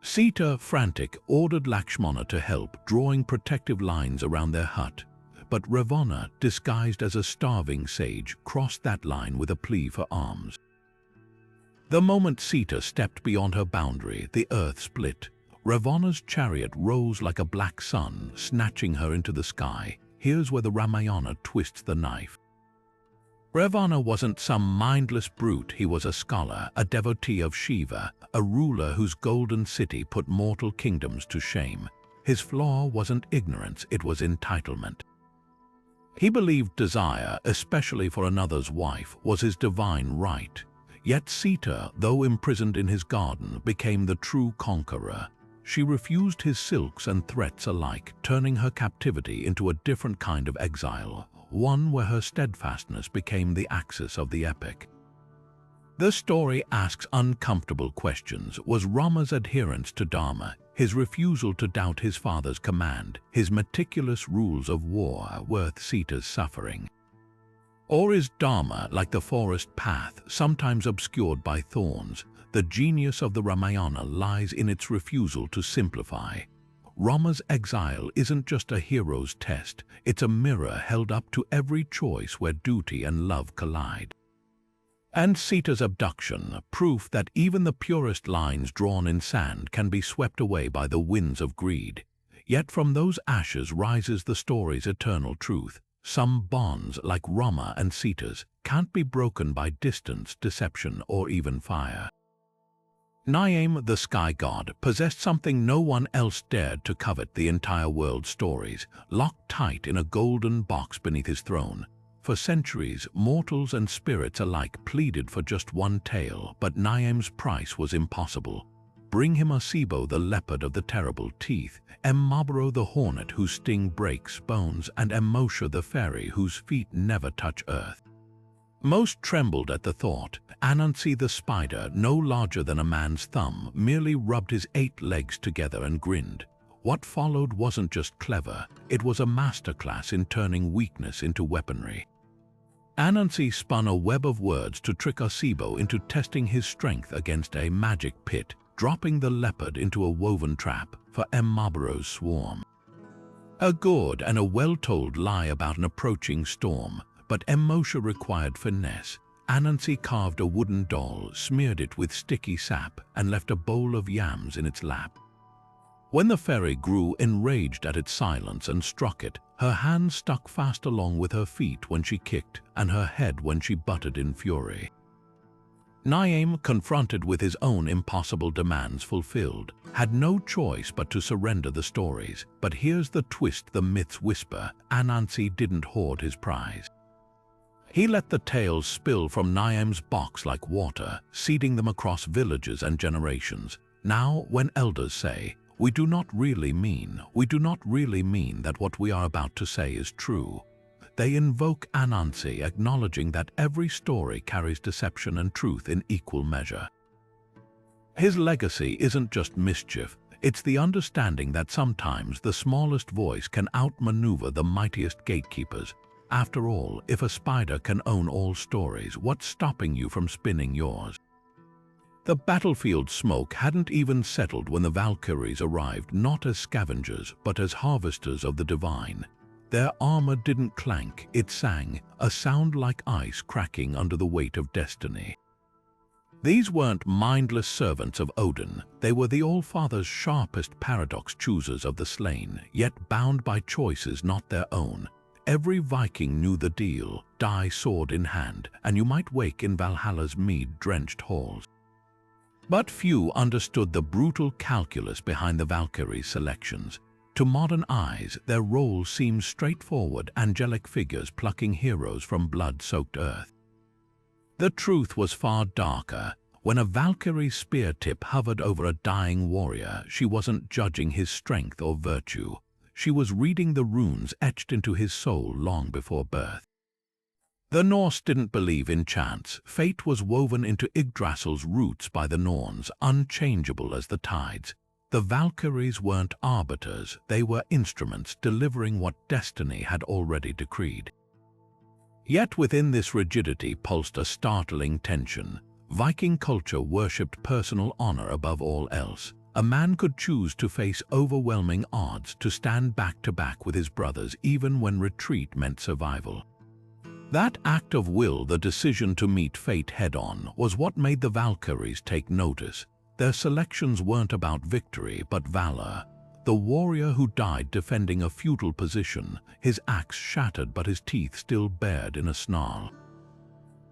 Sita, frantic, ordered Lakshmana to help, drawing protective lines around their hut. But Ravana, disguised as a starving sage, crossed that line with a plea for alms. The moment Sita stepped beyond her boundary, the earth split. Ravana's chariot rose like a black sun, snatching her into the sky. Here's where the Ramayana twists the knife. Ravana wasn't some mindless brute, he was a scholar, a devotee of Shiva, a ruler whose golden city put mortal kingdoms to shame. His flaw wasn't ignorance, it was entitlement. He believed desire, especially for another's wife, was his divine right. Yet Sita, though imprisoned in his garden, became the true conqueror. She refused his silks and threats alike, turning her captivity into a different kind of exile, one where her steadfastness became the axis of the epic. The story asks uncomfortable questions. Was Rama's adherence to Dharma, his refusal to doubt his father's command, his meticulous rules of war worth Sita's suffering? Or is Dharma, like the forest path, sometimes obscured by thorns? The genius of the Ramayana lies in its refusal to simplify. Rama's exile isn't just a hero's test, it's a mirror held up to every choice where duty and love collide. And Sita's abduction, proof that even the purest lines drawn in sand can be swept away by the winds of greed. Yet from those ashes rises the story's eternal truth. Some bonds, like Rama and Sita's, can't be broken by distance, deception, or even fire. Niame, the sky god, possessed something no one else dared to covet: the entire world's stories, locked tight in a golden box beneath his throne. For centuries, mortals and spirits alike pleaded for just one tale, but Niame's price was impossible. Bring him Asibo, the leopard of the terrible teeth, Mabro, the hornet whose sting breaks bones, and Mosha, the fairy whose feet never touch earth. Most trembled at the thought. Anansi, the spider, no larger than a man's thumb, merely rubbed his 8 legs together and grinned. What followed wasn't just clever, it was a masterclass in turning weakness into weaponry. Anansi spun a web of words to trick Asibo into testing his strength against a magic pit, dropping the leopard into a woven trap for Mabro's swarm. A good and a well-told lie about an approaching storm, but Mosha required finesse. Anansi carved a wooden doll, smeared it with sticky sap, and left a bowl of yams in its lap. When the fairy grew enraged at its silence and struck it, her hands stuck fast along with her feet when she kicked, and her head when she butted in fury. Niame, confronted with his own impossible demands fulfilled, had no choice but to surrender the stories. But here's the twist the myths whisper: Anansi didn't hoard his prize. He let the tales spill from Niame's box like water, seeding them across villages and generations. Now, when elders say, we do not really mean that what we are about to say is true. They invoke Anansi, acknowledging that every story carries deception and truth in equal measure. His legacy isn't just mischief, it's the understanding that sometimes the smallest voice can outmaneuver the mightiest gatekeepers. After all, if a spider can own all stories, what's stopping you from spinning yours? The battlefield smoke hadn't even settled when the Valkyries arrived, not as scavengers, but as harvesters of the divine. Their armor didn't clank, it sang, a sound like ice cracking under the weight of destiny. These weren't mindless servants of Odin, they were the All-Father's sharpest paradox choosers of the slain, yet bound by choices not their own. Every Viking knew the deal, die sword in hand, and you might wake in Valhalla's mead-drenched halls. But few understood the brutal calculus behind the Valkyries' selections. To modern eyes, their role seems straightforward, angelic figures plucking heroes from blood-soaked earth. The truth was far darker. When a Valkyrie's spear tip hovered over a dying warrior, she wasn't judging his strength or virtue. She was reading the runes etched into his soul long before birth. The Norse didn't believe in chance. Fate was woven into Yggdrasil's roots by the Norns, unchangeable as the tides. The Valkyries weren't arbiters, they were instruments delivering what destiny had already decreed. Yet within this rigidity pulsed a startling tension. Viking culture worshipped personal honor above all else. A man could choose to face overwhelming odds, to stand back to back with his brothers even when retreat meant survival. That act of will, the decision to meet fate head-on, was what made the Valkyries take notice. Their selections weren't about victory, but valor. The warrior who died defending a feudal position, his axe shattered but his teeth still bared in a snarl.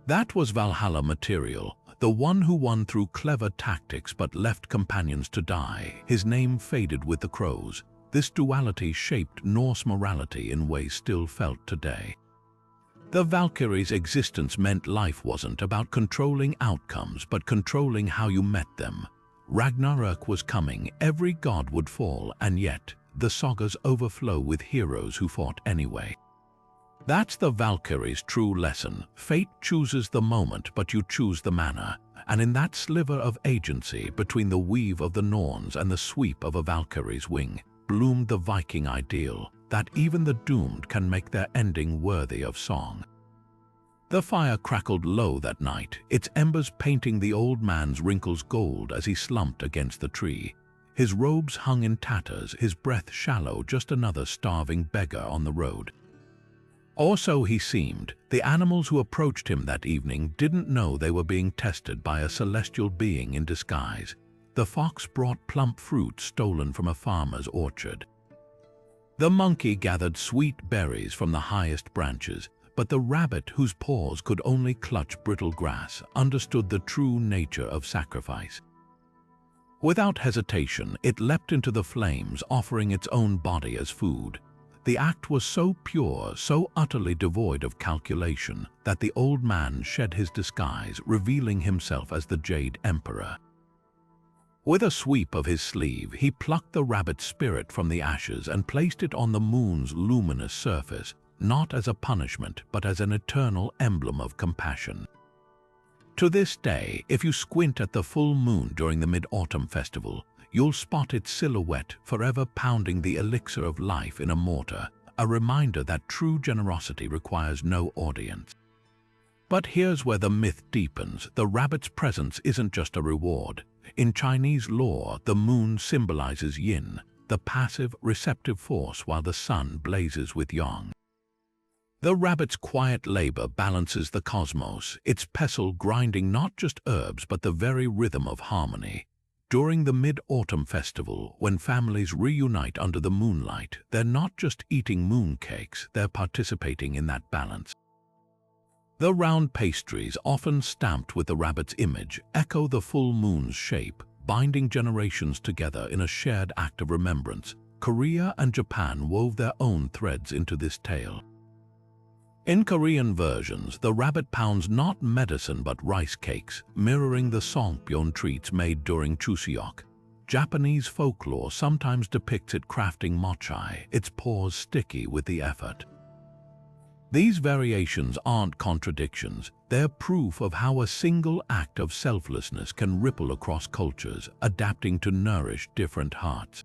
That was Valhalla material, the one who won through clever tactics but left companions to die. His name faded with the crows. This duality shaped Norse morality in ways still felt today. The Valkyries' existence meant life wasn't about controlling outcomes, but controlling how you met them. Ragnarök was coming, every god would fall, and yet the sagas overflow with heroes who fought anyway. That's the Valkyries' true lesson. Fate chooses the moment, but you choose the manner. And in that sliver of agency, between the weave of the Norns and the sweep of a Valkyrie's wing, bloomed the Viking ideal, that even the doomed can make their ending worthy of song. The fire crackled low that night, its embers painting the old man's wrinkles gold as he slumped against the tree. His robes hung in tatters, his breath shallow, just another starving beggar on the road. Or so he seemed. The animals who approached him that evening didn't know they were being tested by a celestial being in disguise. The fox brought plump fruit stolen from a farmer's orchard. The monkey gathered sweet berries from the highest branches, but the rabbit, whose paws could only clutch brittle grass, understood the true nature of sacrifice. Without hesitation, it leapt into the flames, offering its own body as food. The act was so pure, so utterly devoid of calculation, that the old man shed his disguise, revealing himself as the Jade Emperor. With a sweep of his sleeve, he plucked the rabbit's spirit from the ashes and placed it on the moon's luminous surface, not as a punishment, but as an eternal emblem of compassion. To this day, if you squint at the full moon during the Mid-Autumn Festival, you'll spot its silhouette forever pounding the elixir of life in a mortar, a reminder that true generosity requires no audience. But here's where the myth deepens. The rabbit's presence isn't just a reward. In Chinese lore, the moon symbolizes yin, the passive, receptive force, while the sun blazes with yang. The rabbit's quiet labor balances the cosmos, its pestle grinding not just herbs but the very rhythm of harmony. During the Mid-Autumn Festival, when families reunite under the moonlight, they're not just eating mooncakes, they're participating in that balance. The round pastries, often stamped with the rabbit's image, echo the full moon's shape, binding generations together in a shared act of remembrance. Korea and Japan wove their own threads into this tale. In Korean versions, the rabbit pounds not medicine but rice cakes, mirroring the songpyeon treats made during Chuseok. Japanese folklore sometimes depicts it crafting mochi, its paws sticky with the effort. These variations aren't contradictions, they're proof of how a single act of selflessness can ripple across cultures, adapting to nourish different hearts.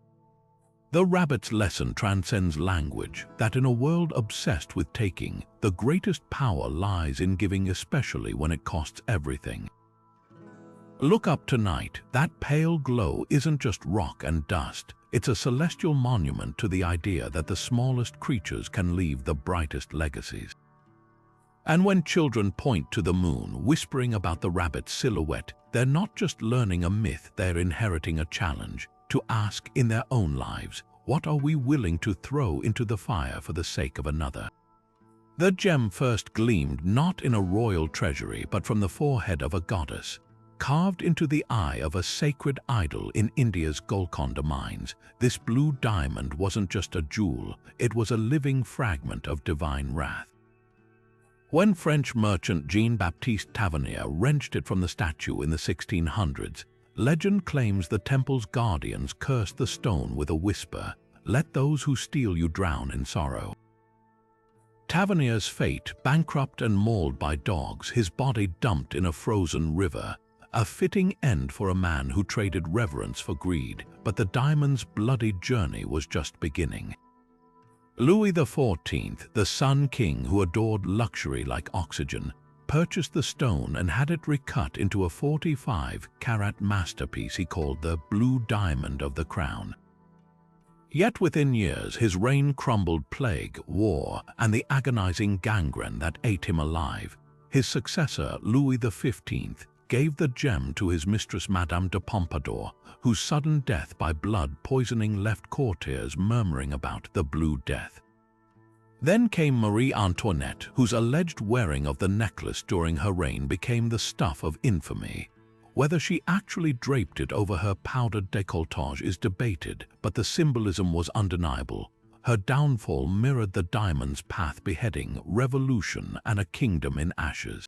The rabbit's lesson transcends language, that in a world obsessed with taking, the greatest power lies in giving, especially when it costs everything. Look up tonight. That pale glow isn't just rock and dust. It's a celestial monument to the idea that the smallest creatures can leave the brightest legacies. And when children point to the moon, whispering about the rabbit's silhouette, they're not just learning a myth, they're inheriting a challenge to ask in their own lives, what are we willing to throw into the fire for the sake of another? The gem first gleamed not in a royal treasury, but from the forehead of a goddess. Carved into the eye of a sacred idol in India's Golconda mines, this blue diamond wasn't just a jewel, it was a living fragment of divine wrath. When French merchant Jean-Baptiste Tavernier wrenched it from the statue in the 1600s, legend claims the temple's guardians cursed the stone with a whisper, "Let those who steal you drown in sorrow." Tavernier's fate, bankrupt and mauled by dogs, his body dumped in a frozen river, a fitting end for a man who traded reverence for greed, but the diamond's bloody journey was just beginning. Louis XIV, the Sun King who adored luxury like oxygen, purchased the stone and had it recut into a 45-carat masterpiece he called the Blue Diamond of the Crown. Yet within years, his reign crumbled plague, war, and the agonizing gangrene that ate him alive. His successor, Louis XV, gave the gem to his mistress Madame de Pompadour, whose sudden death by blood poisoning left courtiers murmuring about the Blue Death. Then came Marie Antoinette, whose alleged wearing of the necklace during her reign became the stuff of infamy. Whether she actually draped it over her powdered décolletage is debated, but the symbolism was undeniable. Her downfall mirrored the diamond's path: beheading, revolution, and a kingdom in ashes.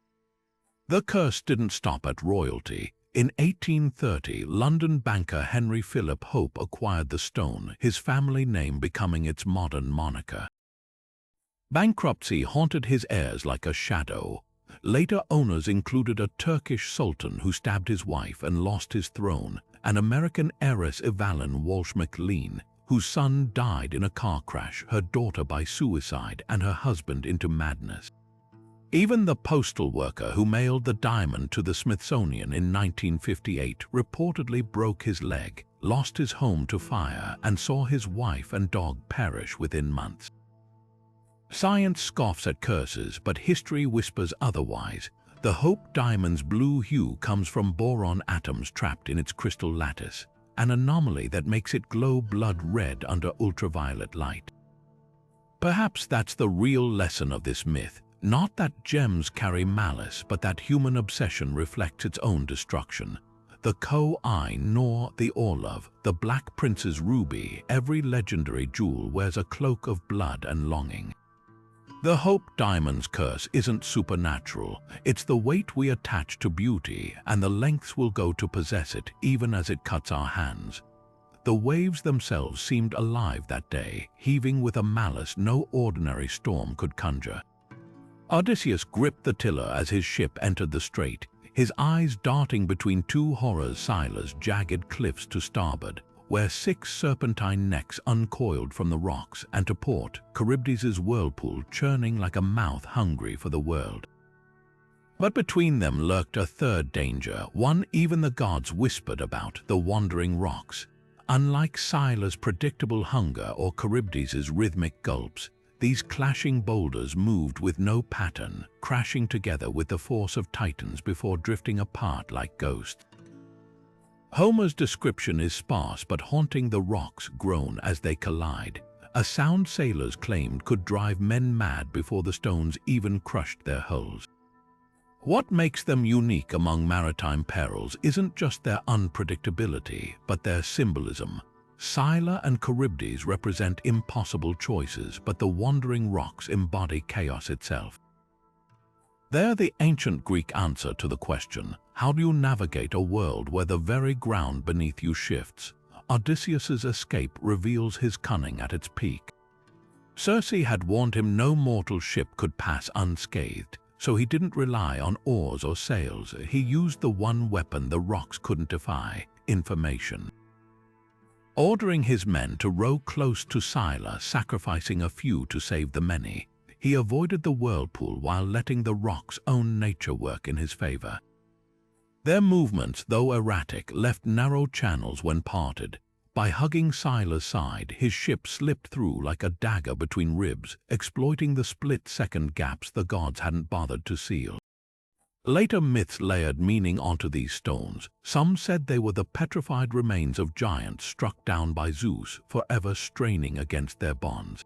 The curse didn't stop at royalty. In 1830, London banker Henry Philip Hope acquired the stone, his family name becoming its modern moniker. Bankruptcy haunted his heirs like a shadow. Later owners included a Turkish sultan who stabbed his wife and lost his throne, an American heiress Evelyn Walsh McLean, whose son died in a car crash, her daughter by suicide, and her husband into madness. Even the postal worker who mailed the diamond to the Smithsonian in 1958 reportedly broke his leg, lost his home to fire, and saw his wife and dog perish within months. Science scoffs at curses, but history whispers otherwise. The Hope diamond's blue hue comes from boron atoms trapped in its crystal lattice, an anomaly that makes it glow blood red under ultraviolet light. Perhaps that's the real lesson of this myth. Not that gems carry malice, but that human obsession reflects its own destruction. The Koh-i nor the Orlov, the Black Prince's ruby, every legendary jewel wears a cloak of blood and longing. The Hope diamond's curse isn't supernatural. It's the weight we attach to beauty and the lengths we'll go to possess it, even as it cuts our hands. The waves themselves seemed alive that day, heaving with a malice no ordinary storm could conjure. Odysseus gripped the tiller as his ship entered the strait, his eyes darting between two horrors: Scylla's jagged cliffs to starboard, where 6 serpentine necks uncoiled from the rocks, and to port, Charybdis' whirlpool churning like a mouth hungry for the world. But between them lurked a third danger, one even the gods whispered about: the wandering rocks. Unlike Scylla's predictable hunger or Charybdis' rhythmic gulps, these clashing boulders moved with no pattern, crashing together with the force of titans before drifting apart like ghosts. Homer's description is sparse, but haunting: the rocks groan as they collide, a sound sailors claimed could drive men mad before the stones even crushed their hulls. What makes them unique among maritime perils isn't just their unpredictability, but their symbolism. Scylla and Charybdis represent impossible choices, but the wandering rocks embody chaos itself. They're the ancient Greek answer to the question, how do you navigate a world where the very ground beneath you shifts? Odysseus's escape reveals his cunning at its peak. Circe had warned him no mortal ship could pass unscathed, so he didn't rely on oars or sails. He used the one weapon the rocks couldn't defy: information. Ordering his men to row close to Scylla, sacrificing a few to save the many, he avoided the whirlpool while letting the rock's own nature work in his favor. Their movements, though erratic, left narrow channels when parted. By hugging Scylla's side, his ship slipped through like a dagger between ribs, exploiting the split-second gaps the gods hadn't bothered to seal. Later myths layered meaning onto these stones. Some said they were the petrified remains of giants struck down by Zeus, forever straining against their bonds.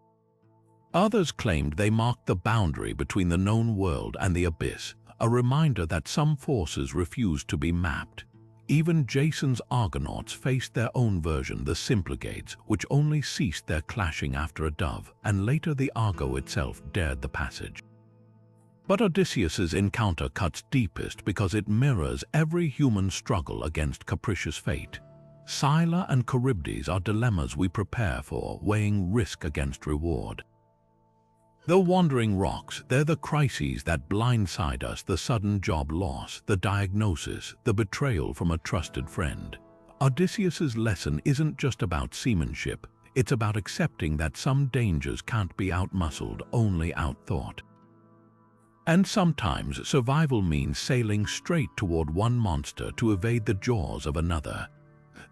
Others claimed they marked the boundary between the known world and the abyss, a reminder that some forces refused to be mapped. Even Jason's Argonauts faced their own version, the Symplegades, which only ceased their clashing after a dove, and later the Argo itself dared the passage. But Odysseus's encounter cuts deepest because it mirrors every human struggle against capricious fate. Scylla and Charybdis are dilemmas we prepare for, weighing risk against reward. The wandering rocks, they're the crises that blindside us: the sudden job loss, the diagnosis, the betrayal from a trusted friend. Odysseus's lesson isn't just about seamanship, it's about accepting that some dangers can't be outmuscled, only outthought. And sometimes survival means sailing straight toward one monster to evade the jaws of another.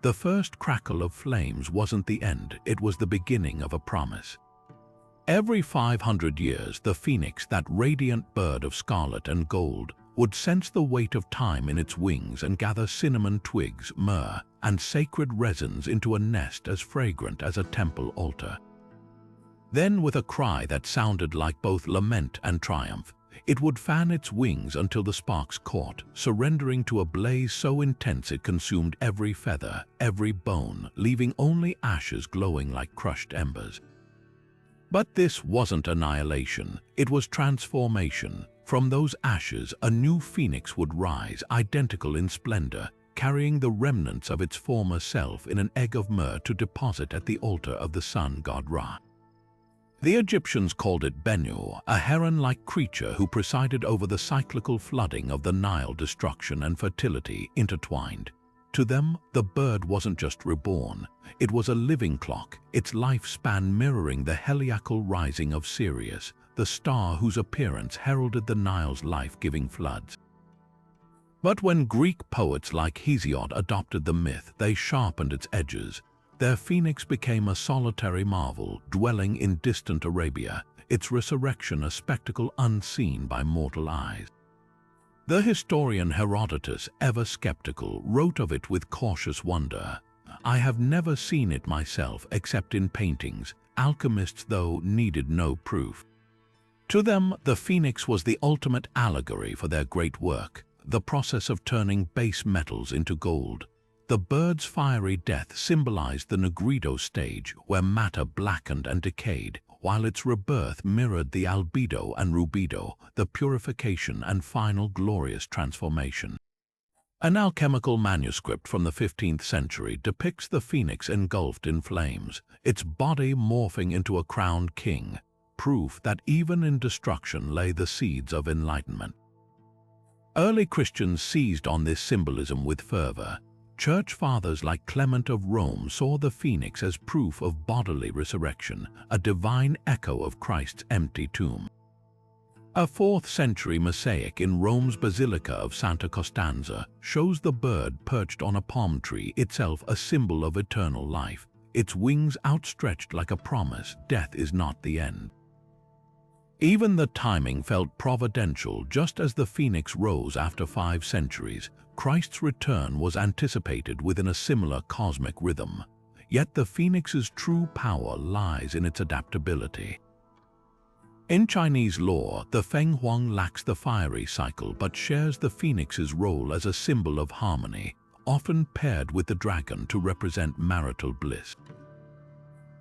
The first crackle of flames wasn't the end, it was the beginning of a promise. Every 500 years, the phoenix, that radiant bird of scarlet and gold, would sense the weight of time in its wings and gather cinnamon twigs, myrrh, and sacred resins into a nest as fragrant as a temple altar. Then, with a cry that sounded like both lament and triumph, it would fan its wings until the sparks caught, surrendering to a blaze so intense it consumed every feather, every bone, leaving only ashes glowing like crushed embers. But this wasn't annihilation, it was transformation. From those ashes, a new phoenix would rise, identical in splendor, carrying the remnants of its former self in an egg of myrrh to deposit at the altar of the sun god Ra. The Egyptians called it Bennu, a heron-like creature who presided over the cyclical flooding of the Nile, destruction and fertility intertwined. To them, the bird wasn't just reborn, it was a living clock, its lifespan mirroring the heliacal rising of Sirius, the star whose appearance heralded the Nile's life-giving floods. But when Greek poets like Hesiod adopted the myth, they sharpened its edges. Their phoenix became a solitary marvel, dwelling in distant Arabia, its resurrection a spectacle unseen by mortal eyes. The historian Herodotus, ever skeptical, wrote of it with cautious wonder. "I have never seen it myself except in paintings. Alchemists, though, needed no proof." To them, the phoenix was the ultimate allegory for their great work, the process of turning base metals into gold. The bird's fiery death symbolized the Nigredo stage, where matter blackened and decayed, while its rebirth mirrored the albedo and rubedo, the purification and final glorious transformation. An alchemical manuscript from the 15th century depicts the phoenix engulfed in flames, its body morphing into a crowned king, proof that even in destruction lay the seeds of enlightenment. Early Christians seized on this symbolism with fervor. Church fathers like Clement of Rome saw the phoenix as proof of bodily resurrection, a divine echo of Christ's empty tomb. A 4th-century mosaic in Rome's Basilica of Santa Costanza shows the bird perched on a palm tree, itself a symbol of eternal life, its wings outstretched like a promise: death is not the end. Even the timing felt providential. Just as the phoenix rose after 5 centuries, Christ's return was anticipated within a similar cosmic rhythm. Yet the phoenix's true power lies in its adaptability. In Chinese lore, the Feng Huang lacks the fiery cycle but shares the phoenix's role as a symbol of harmony, often paired with the dragon to represent marital bliss.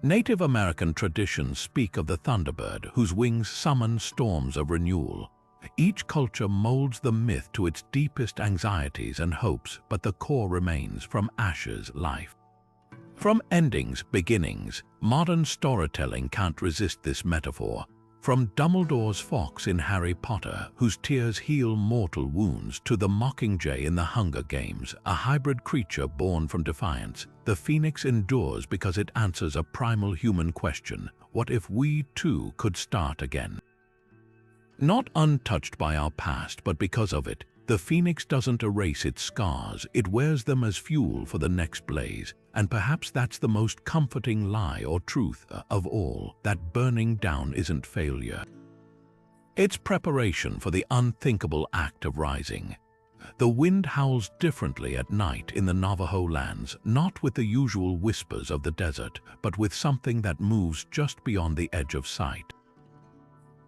Native American traditions speak of the thunderbird, whose wings summon storms of renewal. Each culture molds the myth to its deepest anxieties and hopes, but the core remains: from ashes, life. From endings, beginnings, modern storytelling can't resist this metaphor. From Dumbledore's fox in Harry Potter, whose tears heal mortal wounds, to the Mockingjay in the Hunger Games, a hybrid creature born from defiance, the phoenix endures because it answers a primal human question: what if we too could start again? Not untouched by our past, but because of it, the phoenix doesn't erase its scars, it wears them as fuel for the next blaze. And perhaps that's the most comforting lie or truth of all, that burning down isn't failure. It's preparation for the unthinkable act of rising. The wind howls differently at night in the Navajo lands, not with the usual whispers of the desert, but with something that moves just beyond the edge of sight.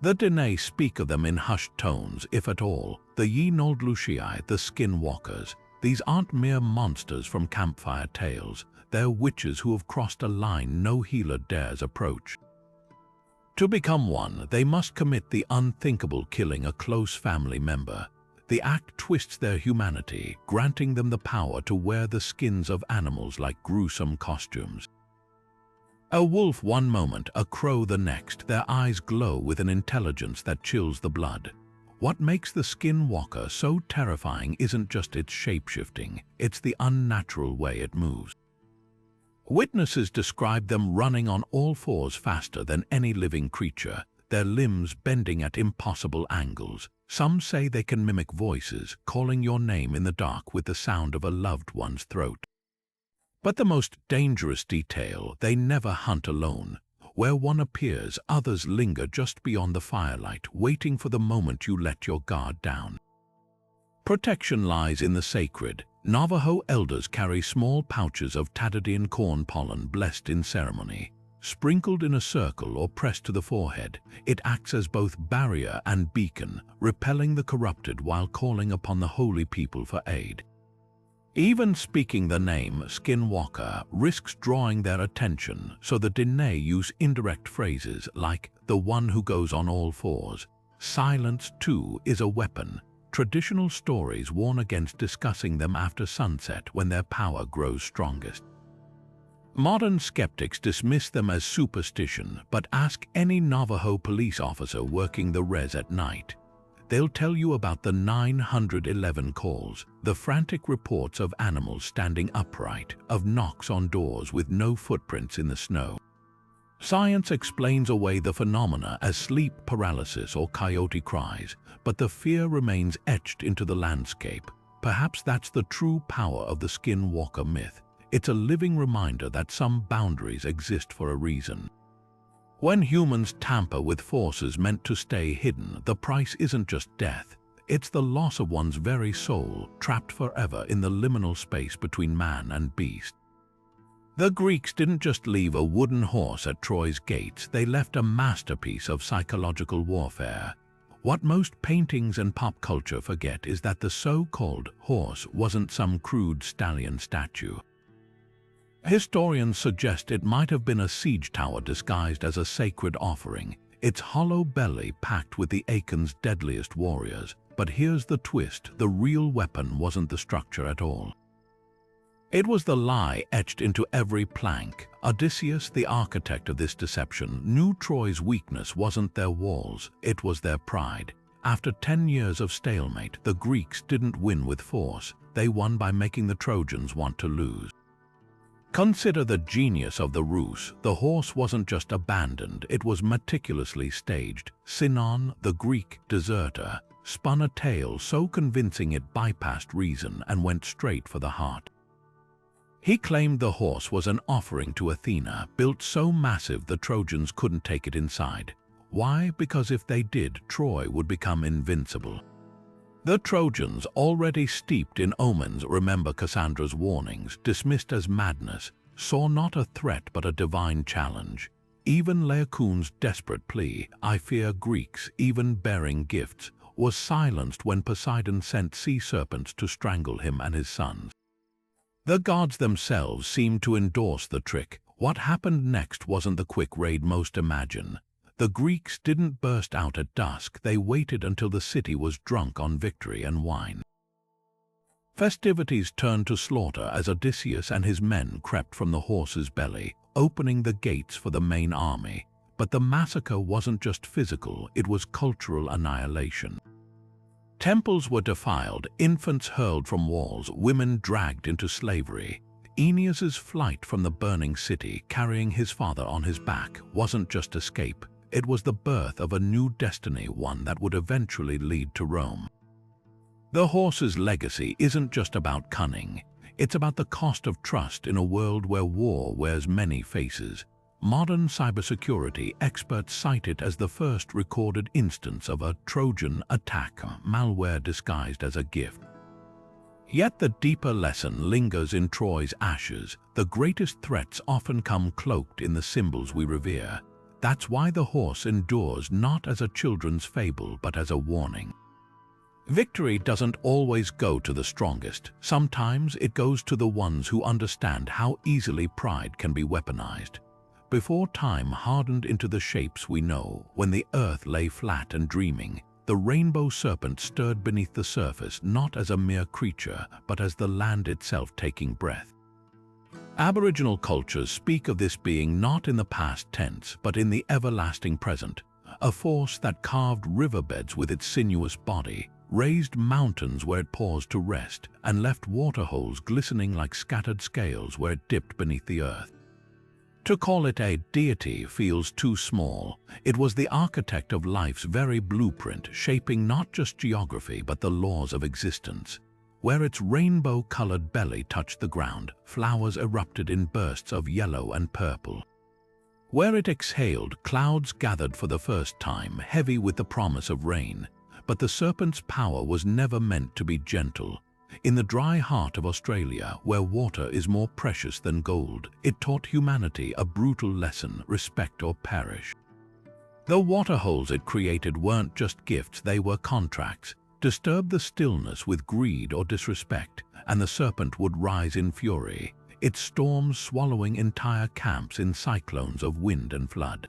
The Dene speak of them in hushed tones, if at all, the Ye-Noldlushii, the skinwalkers. These aren't mere monsters from campfire tales. They're witches who have crossed a line no healer dares approach. To become one, they must commit the unthinkable, killing a close family member. The act twists their humanity, granting them the power to wear the skins of animals like gruesome costumes. A wolf one moment, a crow the next, their eyes glow with an intelligence that chills the blood. What makes the skinwalker so terrifying isn't just its shape-shifting, it's the unnatural way it moves. Witnesses describe them running on all fours faster than any living creature, their limbs bending at impossible angles. Some say they can mimic voices, calling your name in the dark with the sound of a loved one's throat. But the most dangerous detail, they never hunt alone. Where one appears, others linger just beyond the firelight, waiting for the moment you let your guard down. Protection lies in the sacred. Navajo elders carry small pouches of Tadadian corn pollen blessed in ceremony. Sprinkled in a circle or pressed to the forehead, it acts as both barrier and beacon, repelling the corrupted while calling upon the holy people for aid. Even speaking the name Skinwalker risks drawing their attention, so the Dene use indirect phrases like the one who goes on all fours. Silence, too, is a weapon. Traditional stories warn against discussing them after sunset when their power grows strongest. Modern skeptics dismiss them as superstition, but ask any Navajo police officer working the res at night. They'll tell you about the 911 calls, the frantic reports of animals standing upright, of knocks on doors with no footprints in the snow. Science explains away the phenomena as sleep paralysis or coyote cries, but the fear remains etched into the landscape. Perhaps that's the true power of the skinwalker myth. It's a living reminder that some boundaries exist for a reason. When humans tamper with forces meant to stay hidden, the price isn't just death. It's the loss of one's very soul, trapped forever in the liminal space between man and beast. The Greeks didn't just leave a wooden horse at Troy's gates, they left a masterpiece of psychological warfare. What most paintings and pop culture forget is that the so-called horse wasn't some crude stallion statue. Historians suggest it might have been a siege tower disguised as a sacred offering, its hollow belly packed with the Achaeans' deadliest warriors. But here's the twist, the real weapon wasn't the structure at all. It was the lie etched into every plank. Odysseus, the architect of this deception, knew Troy's weakness wasn't their walls, it was their pride. After 10 years of stalemate, the Greeks didn't win with force, they won by making the Trojans want to lose. Consider the genius of the ruse. The horse wasn't just abandoned, it was meticulously staged. Sinon, the Greek deserter, spun a tale so convincing it bypassed reason and went straight for the heart. He claimed the horse was an offering to Athena, built so massive the Trojans couldn't take it inside. Why? Because if they did, Troy would become invincible. The Trojans, already steeped in omens, remember Cassandra's warnings, dismissed as madness, saw not a threat but a divine challenge. Even Laocoon's desperate plea, "I fear Greeks, even bearing gifts," was silenced when Poseidon sent sea serpents to strangle him and his sons. The gods themselves seemed to endorse the trick. What happened next wasn't the quick raid most imagine. The Greeks didn't burst out at dusk, they waited until the city was drunk on victory and wine. Festivities turned to slaughter as Odysseus and his men crept from the horse's belly, opening the gates for the main army. But the massacre wasn't just physical, it was cultural annihilation. Temples were defiled, infants hurled from walls, women dragged into slavery. Aeneas's flight from the burning city, carrying his father on his back, wasn't just escape. It was the birth of a new destiny, one that would eventually lead to Rome. The horse's legacy isn't just about cunning. It's about the cost of trust in a world where war wears many faces. Modern cybersecurity experts cite it as the first recorded instance of a Trojan attack, malware disguised as a gift. Yet the deeper lesson lingers in Troy's ashes. The greatest threats often come cloaked in the symbols we revere. That's why the horse endures not as a children's fable but as a warning. Victory doesn't always go to the strongest. Sometimes it goes to the ones who understand how easily pride can be weaponized. Before time hardened into the shapes we know, when the earth lay flat and dreaming, the rainbow serpent stirred beneath the surface not as a mere creature, but as the land itself taking breath. Aboriginal cultures speak of this being not in the past tense, but in the everlasting present, a force that carved riverbeds with its sinuous body, raised mountains where it paused to rest, and left waterholes glistening like scattered scales where it dipped beneath the earth. To call it a deity feels too small. It was the architect of life's very blueprint, shaping not just geography but the laws of existence. Where its rainbow-colored belly touched the ground, flowers erupted in bursts of yellow and purple. Where it exhaled, clouds gathered for the first time, heavy with the promise of rain. But the serpent's power was never meant to be gentle. In the dry heart of Australia, where water is more precious than gold, it taught humanity a brutal lesson: respect or perish. The waterholes it created weren't just gifts, they were contracts. Disturb the stillness with greed or disrespect, and the serpent would rise in fury, its storms swallowing entire camps in cyclones of wind and flood.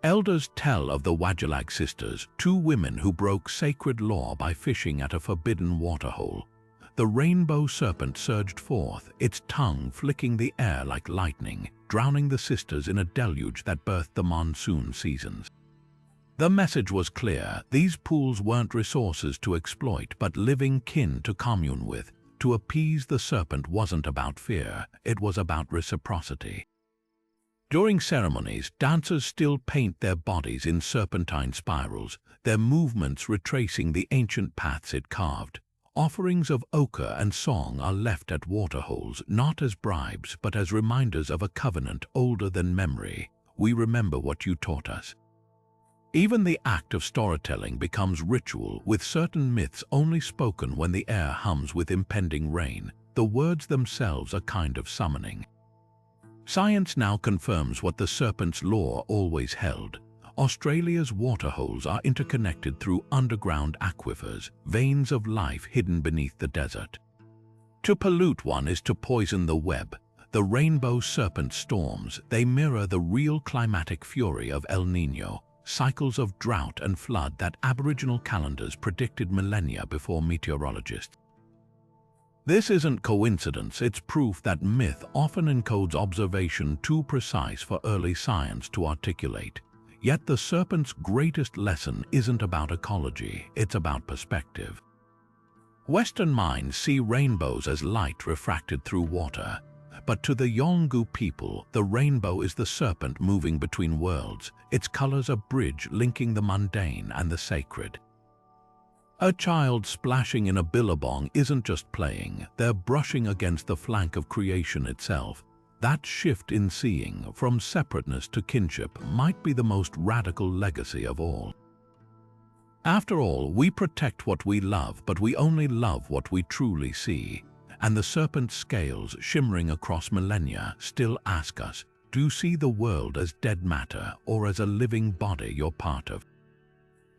Elders tell of the Wagelag sisters, two women who broke sacred law by fishing at a forbidden waterhole. The rainbow serpent surged forth, its tongue flicking the air like lightning, drowning the sisters in a deluge that birthed the monsoon seasons. The message was clear: these pools weren't resources to exploit, but living kin to commune with. To appease the serpent wasn't about fear, it was about reciprocity. During ceremonies, dancers still paint their bodies in serpentine spirals, their movements retracing the ancient paths it carved. Offerings of ochre and song are left at waterholes, not as bribes, but as reminders of a covenant older than memory. We remember what you taught us. Even the act of storytelling becomes ritual, with certain myths only spoken when the air hums with impending rain. The words themselves a kind of summoning. Science now confirms what the serpent's lore always held. Australia's waterholes are interconnected through underground aquifers, veins of life hidden beneath the desert. To pollute one is to poison the web. The rainbow serpent storms, they mirror the real climatic fury of El Niño, cycles of drought and flood that Aboriginal calendars predicted millennia before meteorologists. This isn't coincidence, it's proof that myth often encodes observation too precise for early science to articulate. Yet the serpent's greatest lesson isn't about ecology, it's about perspective. Western minds see rainbows as light refracted through water. But to the Yolngu people, the rainbow is the serpent moving between worlds, its colors a bridge linking the mundane and the sacred. A child splashing in a billabong isn't just playing, they're brushing against the flank of creation itself. That shift in seeing, from separateness to kinship, might be the most radical legacy of all. After all, we protect what we love, but we only love what we truly see. And the serpent's scales, shimmering across millennia, still ask us, do you see the world as dead matter or as a living body you're part of?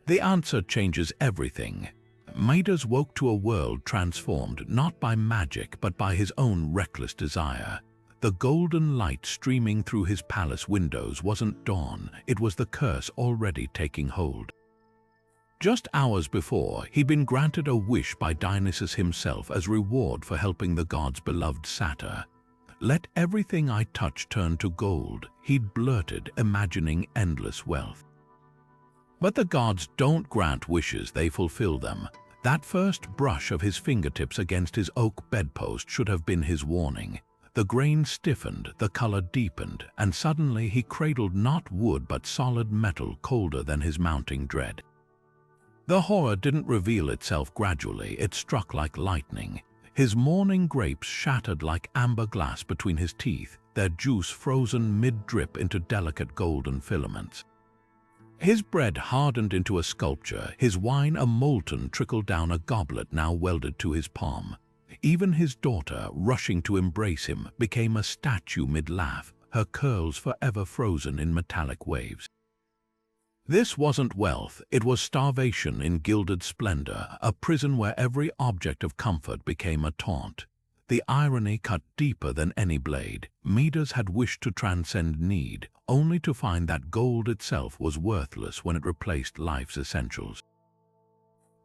The answer changes everything. Midas woke to a world transformed not by magic but by his own reckless desire. The golden light streaming through his palace windows wasn't dawn, it was the curse already taking hold. Just hours before, he'd been granted a wish by Dionysus himself as reward for helping the god's beloved satyr. "Let everything I touch turn to gold," he'd blurted, imagining endless wealth. But the gods don't grant wishes, they fulfill them. That first brush of his fingertips against his oak bedpost should have been his warning. The grain stiffened, the color deepened, and suddenly he cradled not wood but solid metal colder than his mounting dread. The horror didn't reveal itself gradually, it struck like lightning. His morning grapes shattered like amber glass between his teeth, their juice frozen mid-drip into delicate golden filaments. His bread hardened into a sculpture, his wine a molten trickle down a goblet now welded to his palm. Even his daughter, rushing to embrace him, became a statue mid-laugh, her curls forever frozen in metallic waves. This wasn't wealth, it was starvation in gilded splendor, a prison where every object of comfort became a taunt. The irony cut deeper than any blade. Midas had wished to transcend need, only to find that gold itself was worthless when it replaced life's essentials.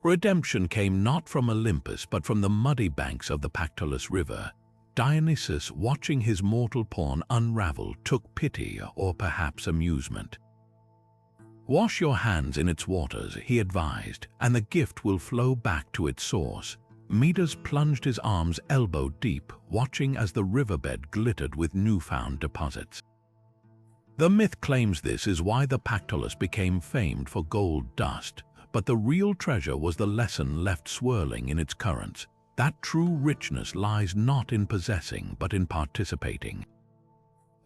Redemption came not from Olympus but from the muddy banks of the Pactolus River. Dionysus, watching his mortal pawn unravel, took pity or perhaps amusement. "Wash your hands in its waters," he advised, "and the gift will flow back to its source." Midas plunged his arms elbow deep, watching as the riverbed glittered with newfound deposits. The myth claims this is why the Pactolus became famed for gold dust, but the real treasure was the lesson left swirling in its currents. That true richness lies not in possessing, but in participating.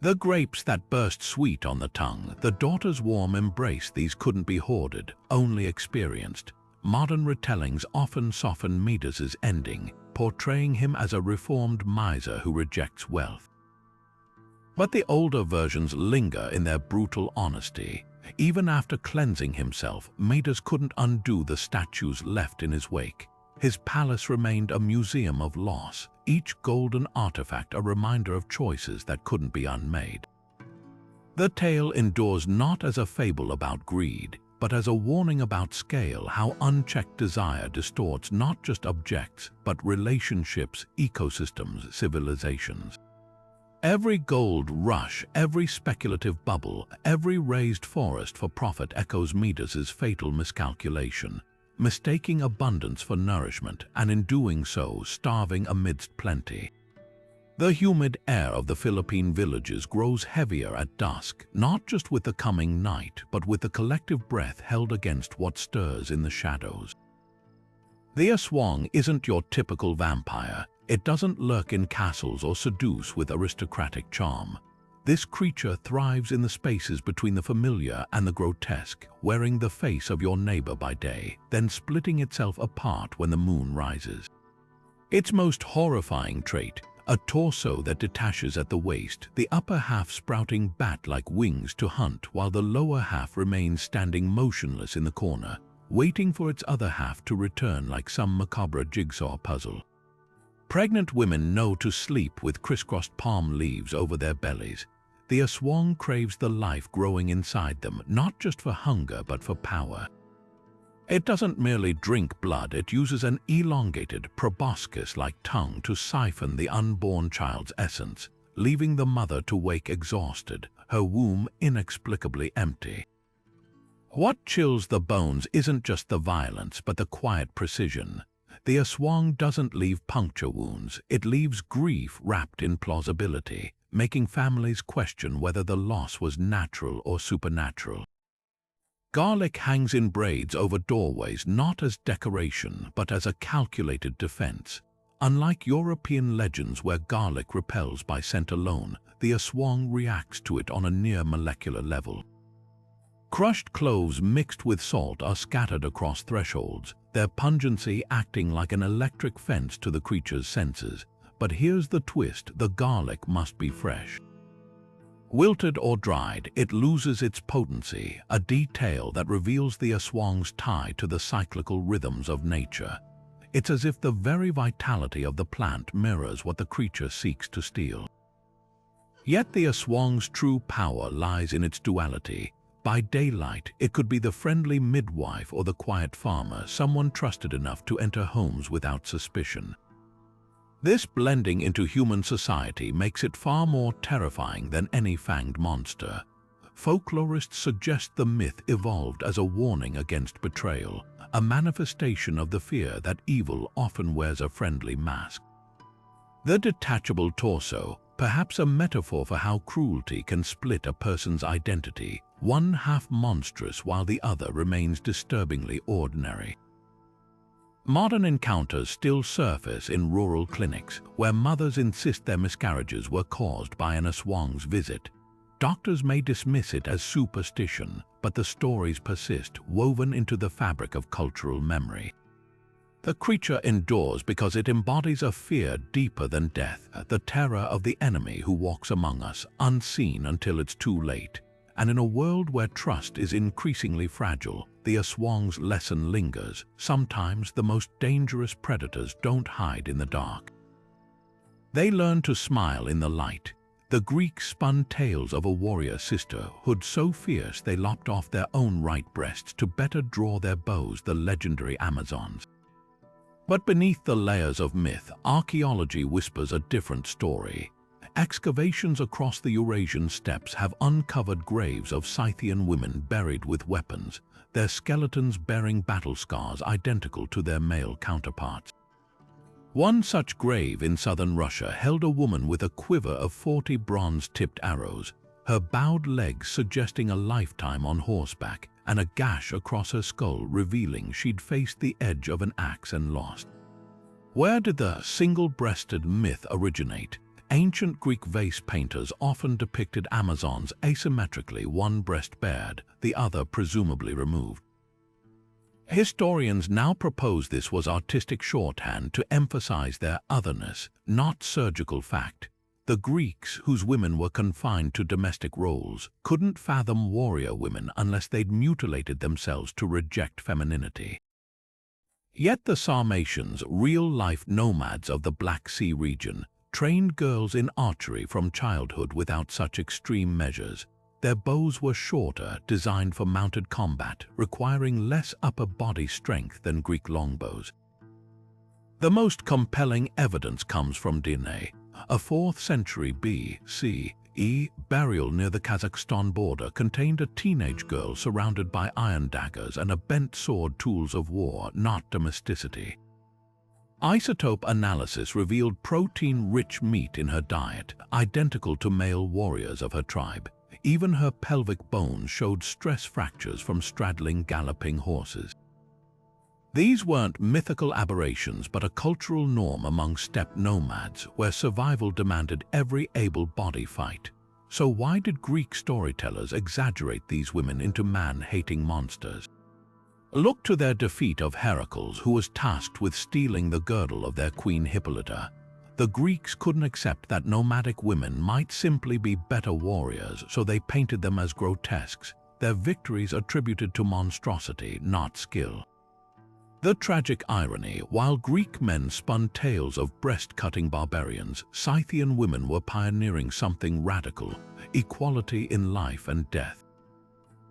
The grapes that burst sweet on the tongue, the daughter's warm embrace, these couldn't be hoarded, only experienced. Modern retellings often soften Midas's ending, portraying him as a reformed miser who rejects wealth. But the older versions linger in their brutal honesty. Even after cleansing himself, Midas couldn't undo the statues left in his wake. His palace remained a museum of loss, each golden artifact a reminder of choices that couldn't be unmade. The tale endures not as a fable about greed, but as a warning about scale, how unchecked desire distorts not just objects, but relationships, ecosystems, civilizations. Every gold rush, every speculative bubble, every raised forest for profit echoes Midas's fatal miscalculation, mistaking abundance for nourishment, and in doing so, starving amidst plenty. The humid air of the Philippine villages grows heavier at dusk, not just with the coming night, but with the collective breath held against what stirs in the shadows. The Aswang isn't your typical vampire. It doesn't lurk in castles or seduce with aristocratic charm. This creature thrives in the spaces between the familiar and the grotesque, wearing the face of your neighbor by day, then splitting itself apart when the moon rises. Its most horrifying trait, a torso that detaches at the waist, the upper half sprouting bat-like wings to hunt while the lower half remains standing motionless in the corner, waiting for its other half to return like some macabre jigsaw puzzle. Pregnant women know to sleep with crisscrossed palm leaves over their bellies. The Aswang craves the life growing inside them, not just for hunger but for power. It doesn't merely drink blood, it uses an elongated, proboscis-like tongue to siphon the unborn child's essence, leaving the mother to wake exhausted, her womb inexplicably empty. What chills the bones isn't just the violence, but the quiet precision. The Aswang doesn't leave puncture wounds, it leaves grief wrapped in plausibility, making families question whether the loss was natural or supernatural. Garlic hangs in braids over doorways not as decoration but as a calculated defense. Unlike European legends where garlic repels by scent alone, the Aswang reacts to it on a near molecular level. Crushed cloves mixed with salt are scattered across thresholds, their pungency acting like an electric fence to the creature's senses. But here's the twist, the garlic must be fresh. Wilted or dried, it loses its potency, a detail that reveals the Aswang's tie to the cyclical rhythms of nature. It's as if the very vitality of the plant mirrors what the creature seeks to steal. Yet the Aswang's true power lies in its duality. By daylight, it could be the friendly midwife or the quiet farmer, someone trusted enough to enter homes without suspicion. This blending into human society makes it far more terrifying than any fanged monster. Folklorists suggest the myth evolved as a warning against betrayal, a manifestation of the fear that evil often wears a friendly mask. The detachable torso, perhaps a metaphor for how cruelty can split a person's identity, one half monstrous while the other remains disturbingly ordinary. Modern encounters still surface in rural clinics, where mothers insist their miscarriages were caused by an Aswang's visit. Doctors may dismiss it as superstition, but the stories persist, woven into the fabric of cultural memory. The creature endures because it embodies a fear deeper than death, the terror of the enemy who walks among us, unseen until it's too late. And in a world where trust is increasingly fragile, the Aswang's lesson lingers. Sometimes the most dangerous predators don't hide in the dark. They learn to smile in the light. The Greeks spun tales of a warrior sisterhood so fierce they lopped off their own right breasts to better draw their bows, the legendary Amazons. But beneath the layers of myth, archaeology whispers a different story. Excavations across the Eurasian steppes have uncovered graves of Scythian women buried with weapons, their skeletons bearing battle scars identical to their male counterparts. One such grave in southern Russia held a woman with a quiver of 40 bronze-tipped arrows, her bowed legs suggesting a lifetime on horseback, and a gash across her skull revealing she'd faced the edge of an axe and lost. Where did the single-breasted myth originate? Ancient Greek vase painters often depicted Amazons asymmetrically, one breast bared, the other presumably removed. Historians now propose this was artistic shorthand to emphasize their otherness, not surgical fact. The Greeks, whose women were confined to domestic roles, couldn't fathom warrior women unless they'd mutilated themselves to reject femininity. Yet the Sarmatians, real-life nomads of the Black Sea region, trained girls in archery from childhood without such extreme measures. Their bows were shorter, designed for mounted combat, requiring less upper body strength than Greek longbows. The most compelling evidence comes from DNA. A 4th century B.C.E. burial near the Kazakhstan border contained a teenage girl surrounded by iron daggers and a bent sword, tools of war, not domesticity. Isotope analysis revealed protein-rich meat in her diet, identical to male warriors of her tribe. Even her pelvic bones showed stress fractures from straddling galloping horses. These weren't mythical aberrations but a cultural norm among steppe nomads where survival demanded every able-bodied fight. So why did Greek storytellers exaggerate these women into man-hating monsters? Look to their defeat of Hercules, who was tasked with stealing the girdle of their queen Hippolyta. The Greeks couldn't accept that nomadic women might simply be better warriors, so they painted them as grotesques, their victories attributed to monstrosity, not skill. The tragic irony, while Greek men spun tales of breast-cutting barbarians, Scythian women were pioneering something radical, equality in life and death.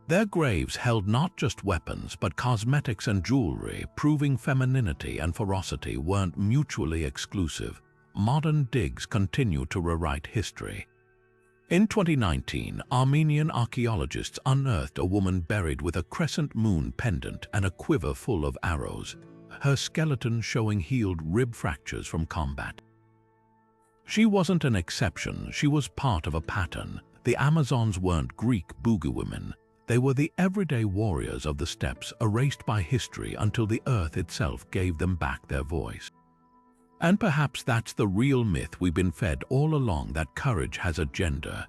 Their graves held not just weapons but cosmetics and jewelry, proving femininity and ferocity weren't mutually exclusive. Modern digs continue to rewrite history. In 2019, Armenian archaeologists unearthed a woman buried with a crescent moon pendant and a quiver full of arrows, her skeleton showing healed rib fractures from combat. She wasn't an exception, she was part of a pattern. The Amazons weren't Greek boogie women. They were the everyday warriors of the steppes, erased by history until the earth itself gave them back their voice. And perhaps that's the real myth we've been fed all along, that courage has a gender.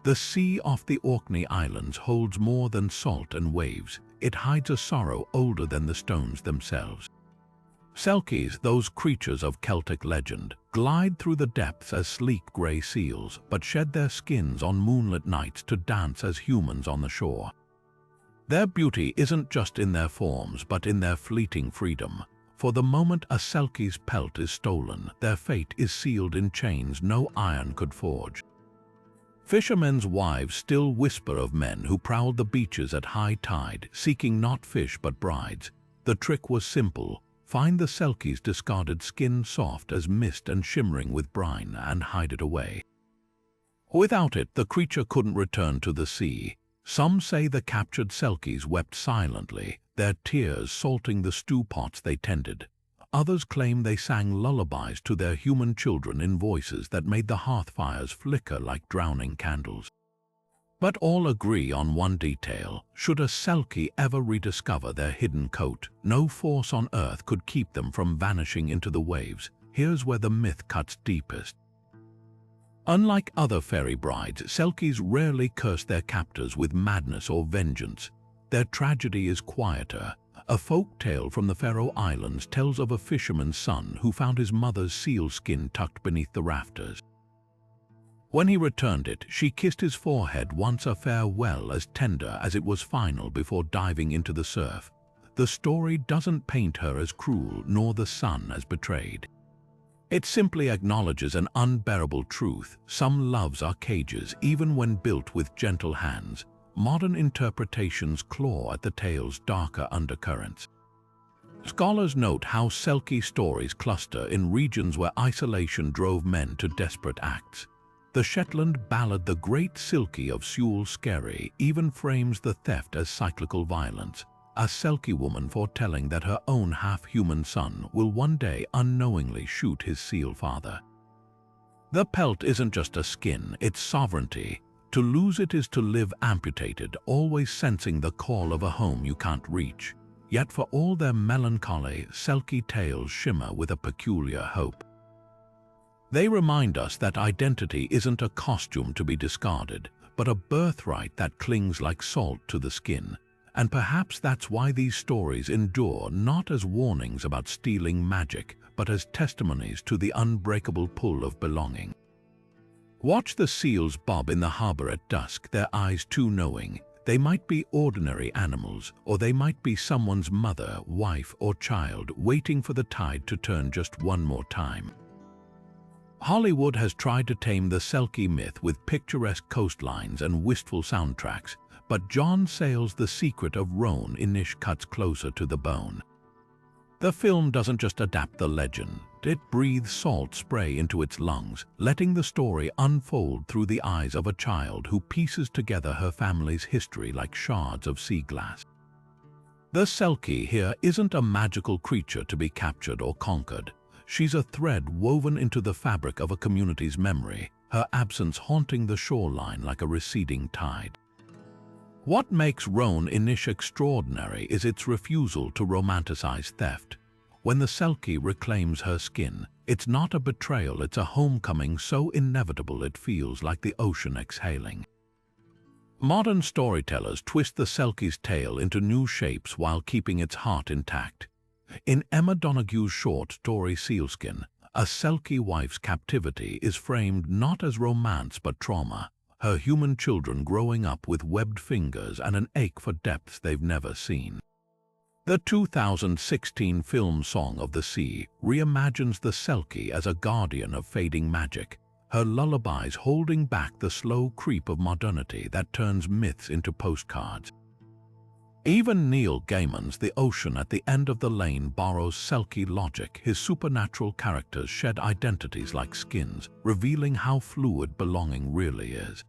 The sea off the Orkney Islands holds more than salt and waves. It hides a sorrow older than the stones themselves. Selkies, those creatures of Celtic legend, glide through the depths as sleek grey seals, but shed their skins on moonlit nights to dance as humans on the shore. Their beauty isn't just in their forms, but in their fleeting freedom. For the moment a Selkie's pelt is stolen, their fate is sealed in chains no iron could forge. Fishermen's wives still whisper of men who prowled the beaches at high tide, seeking not fish but brides. The trick was simple. Find the Selkie's discarded skin soft as mist and shimmering with brine, and hide it away. Without it, the creature couldn't return to the sea. Some say the captured Selkies wept silently, their tears salting the stew pots they tended. Others claim they sang lullabies to their human children in voices that made the hearth fires flicker like drowning candles. But all agree on one detail. Should a Selkie ever rediscover their hidden coat, no force on earth could keep them from vanishing into the waves. Here's where the myth cuts deepest. Unlike other fairy brides, Selkies rarely curse their captors with madness or vengeance. Their tragedy is quieter. A folk tale from the Faroe Islands tells of a fisherman's son who found his mother's seal skin tucked beneath the rafters. When he returned it, she kissed his forehead once, a farewell as tender as it was final before diving into the surf. The story doesn't paint her as cruel nor the son as betrayed. It simply acknowledges an unbearable truth. Some loves are cages, even when built with gentle hands. Modern interpretations claw at the tale's darker undercurrents. Scholars note how Selkie stories cluster in regions where isolation drove men to desperate acts. The Shetland ballad The Great Silkie of Sewell Skerry even frames the theft as cyclical violence, a Selkie woman foretelling that her own half-human son will one day unknowingly shoot his seal father. The pelt isn't just a skin, it's sovereignty. To lose it is to live amputated, always sensing the call of a home you can't reach. Yet for all their melancholy, Selkie tales shimmer with a peculiar hope. They remind us that identity isn't a costume to be discarded, but a birthright that clings like salt to the skin. And perhaps that's why these stories endure, not as warnings about stealing magic, but as testimonies to the unbreakable pull of belonging. Watch the seals bob in the harbor at dusk, their eyes too knowing. They might be ordinary animals, or they might be someone's mother, wife, or child, waiting for the tide to turn just one more time. Hollywood has tried to tame the Selkie myth with picturesque coastlines and wistful soundtracks, but John Sayles' The Secret of Roan Inish cuts closer to the bone. The film doesn't just adapt the legend, it breathes salt spray into its lungs, letting the story unfold through the eyes of a child who pieces together her family's history like shards of sea glass. The Selkie here isn't a magical creature to be captured or conquered. She's a thread woven into the fabric of a community's memory, her absence haunting the shoreline like a receding tide. What makes Roan Inish extraordinary is its refusal to romanticize theft. When the Selkie reclaims her skin, it's not a betrayal, it's a homecoming so inevitable it feels like the ocean exhaling. Modern storytellers twist the Selkie's tale into new shapes while keeping its heart intact. In Emma Donoghue short story Sealskin, a Selkie wife's captivity is framed not as romance but trauma, her human children growing up with webbed fingers and an ache for depths they've never seen. The 2016 film Song of the Sea reimagines the Selkie as a guardian of fading magic, her lullabies holding back the slow creep of modernity that turns myths into postcards. Even Neil Gaiman's The Ocean at the End of the Lane borrows Selkie logic. His supernatural characters shed identities like skins, revealing how fluid belonging really is.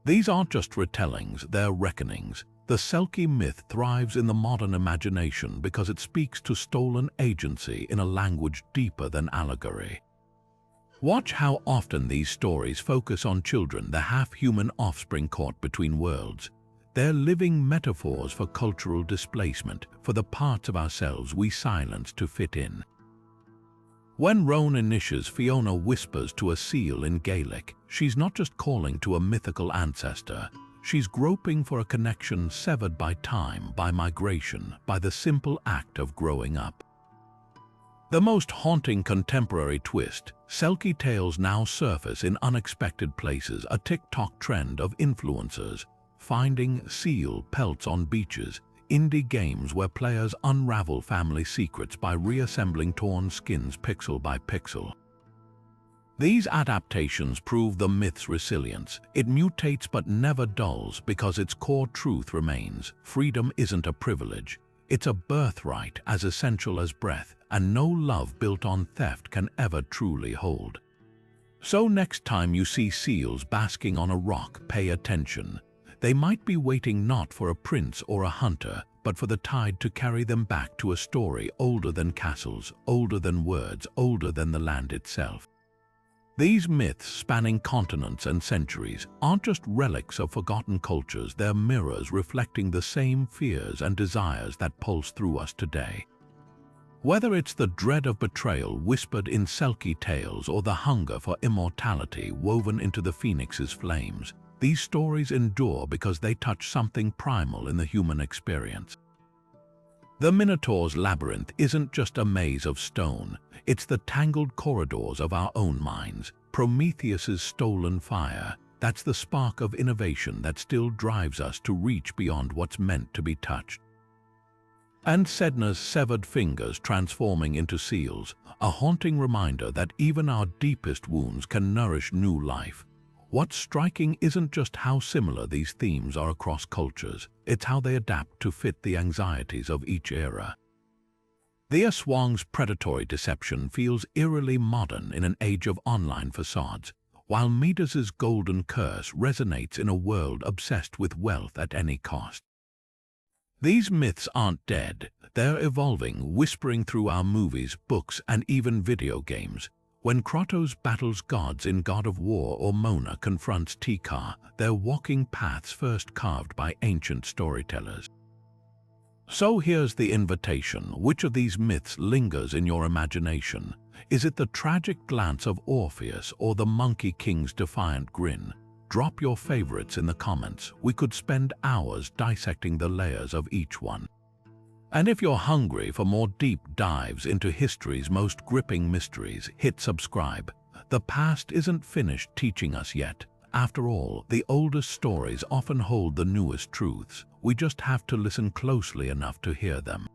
These aren't just retellings, they're reckonings. The Selkie myth thrives in the modern imagination because it speaks to stolen agency in a language deeper than allegory. Watch how often these stories focus on children, the half-human offspring caught between worlds. They're living metaphors for cultural displacement, for the parts of ourselves we silence to fit in. When Roan Inish's Fiona whispers to a seal in Gaelic, she's not just calling to a mythical ancestor, she's groping for a connection severed by time, by migration, by the simple act of growing up. The most haunting contemporary twist, Selkie tales now surface in unexpected places, a TikTok trend of influencers, finding seal pelts on beaches, indie games where players unravel family secrets by reassembling torn skins pixel by pixel. These adaptations prove the myth's resilience. It mutates but never dulls because its core truth remains. Freedom isn't a privilege. It's a birthright as essential as breath, and no love built on theft can ever truly hold. So next time you see seals basking on a rock, pay attention. They might be waiting not for a prince or a hunter, but for the tide to carry them back to a story older than castles, older than words, older than the land itself. These myths, spanning continents and centuries, aren't just relics of forgotten cultures, they're mirrors reflecting the same fears and desires that pulse through us today. Whether it's the dread of betrayal whispered in Selkie tales or the hunger for immortality woven into the phoenix's flames, these stories endure because they touch something primal in the human experience. The Minotaur's labyrinth isn't just a maze of stone, it's the tangled corridors of our own minds. Prometheus's stolen fire, that's the spark of innovation that still drives us to reach beyond what's meant to be touched. And Sedna's severed fingers transforming into seals, a haunting reminder that even our deepest wounds can nourish new life. What's striking isn't just how similar these themes are across cultures, it's how they adapt to fit the anxieties of each era. The Aswang's predatory deception feels eerily modern in an age of online facades, while Midas's golden curse resonates in a world obsessed with wealth at any cost. These myths aren't dead, they're evolving, whispering through our movies, books, and even video games. When Kratos battles gods in God of War or Mona confronts Tikar, they're walking paths first carved by ancient storytellers. So here's the invitation. Which of these myths lingers in your imagination? Is it the tragic glance of Orpheus or the Monkey King's defiant grin? Drop your favorites in the comments. We could spend hours dissecting the layers of each one. And if you're hungry for more deep dives into history's most gripping mysteries, hit subscribe. The past isn't finished teaching us yet. After all, the oldest stories often hold the newest truths. We just have to listen closely enough to hear them.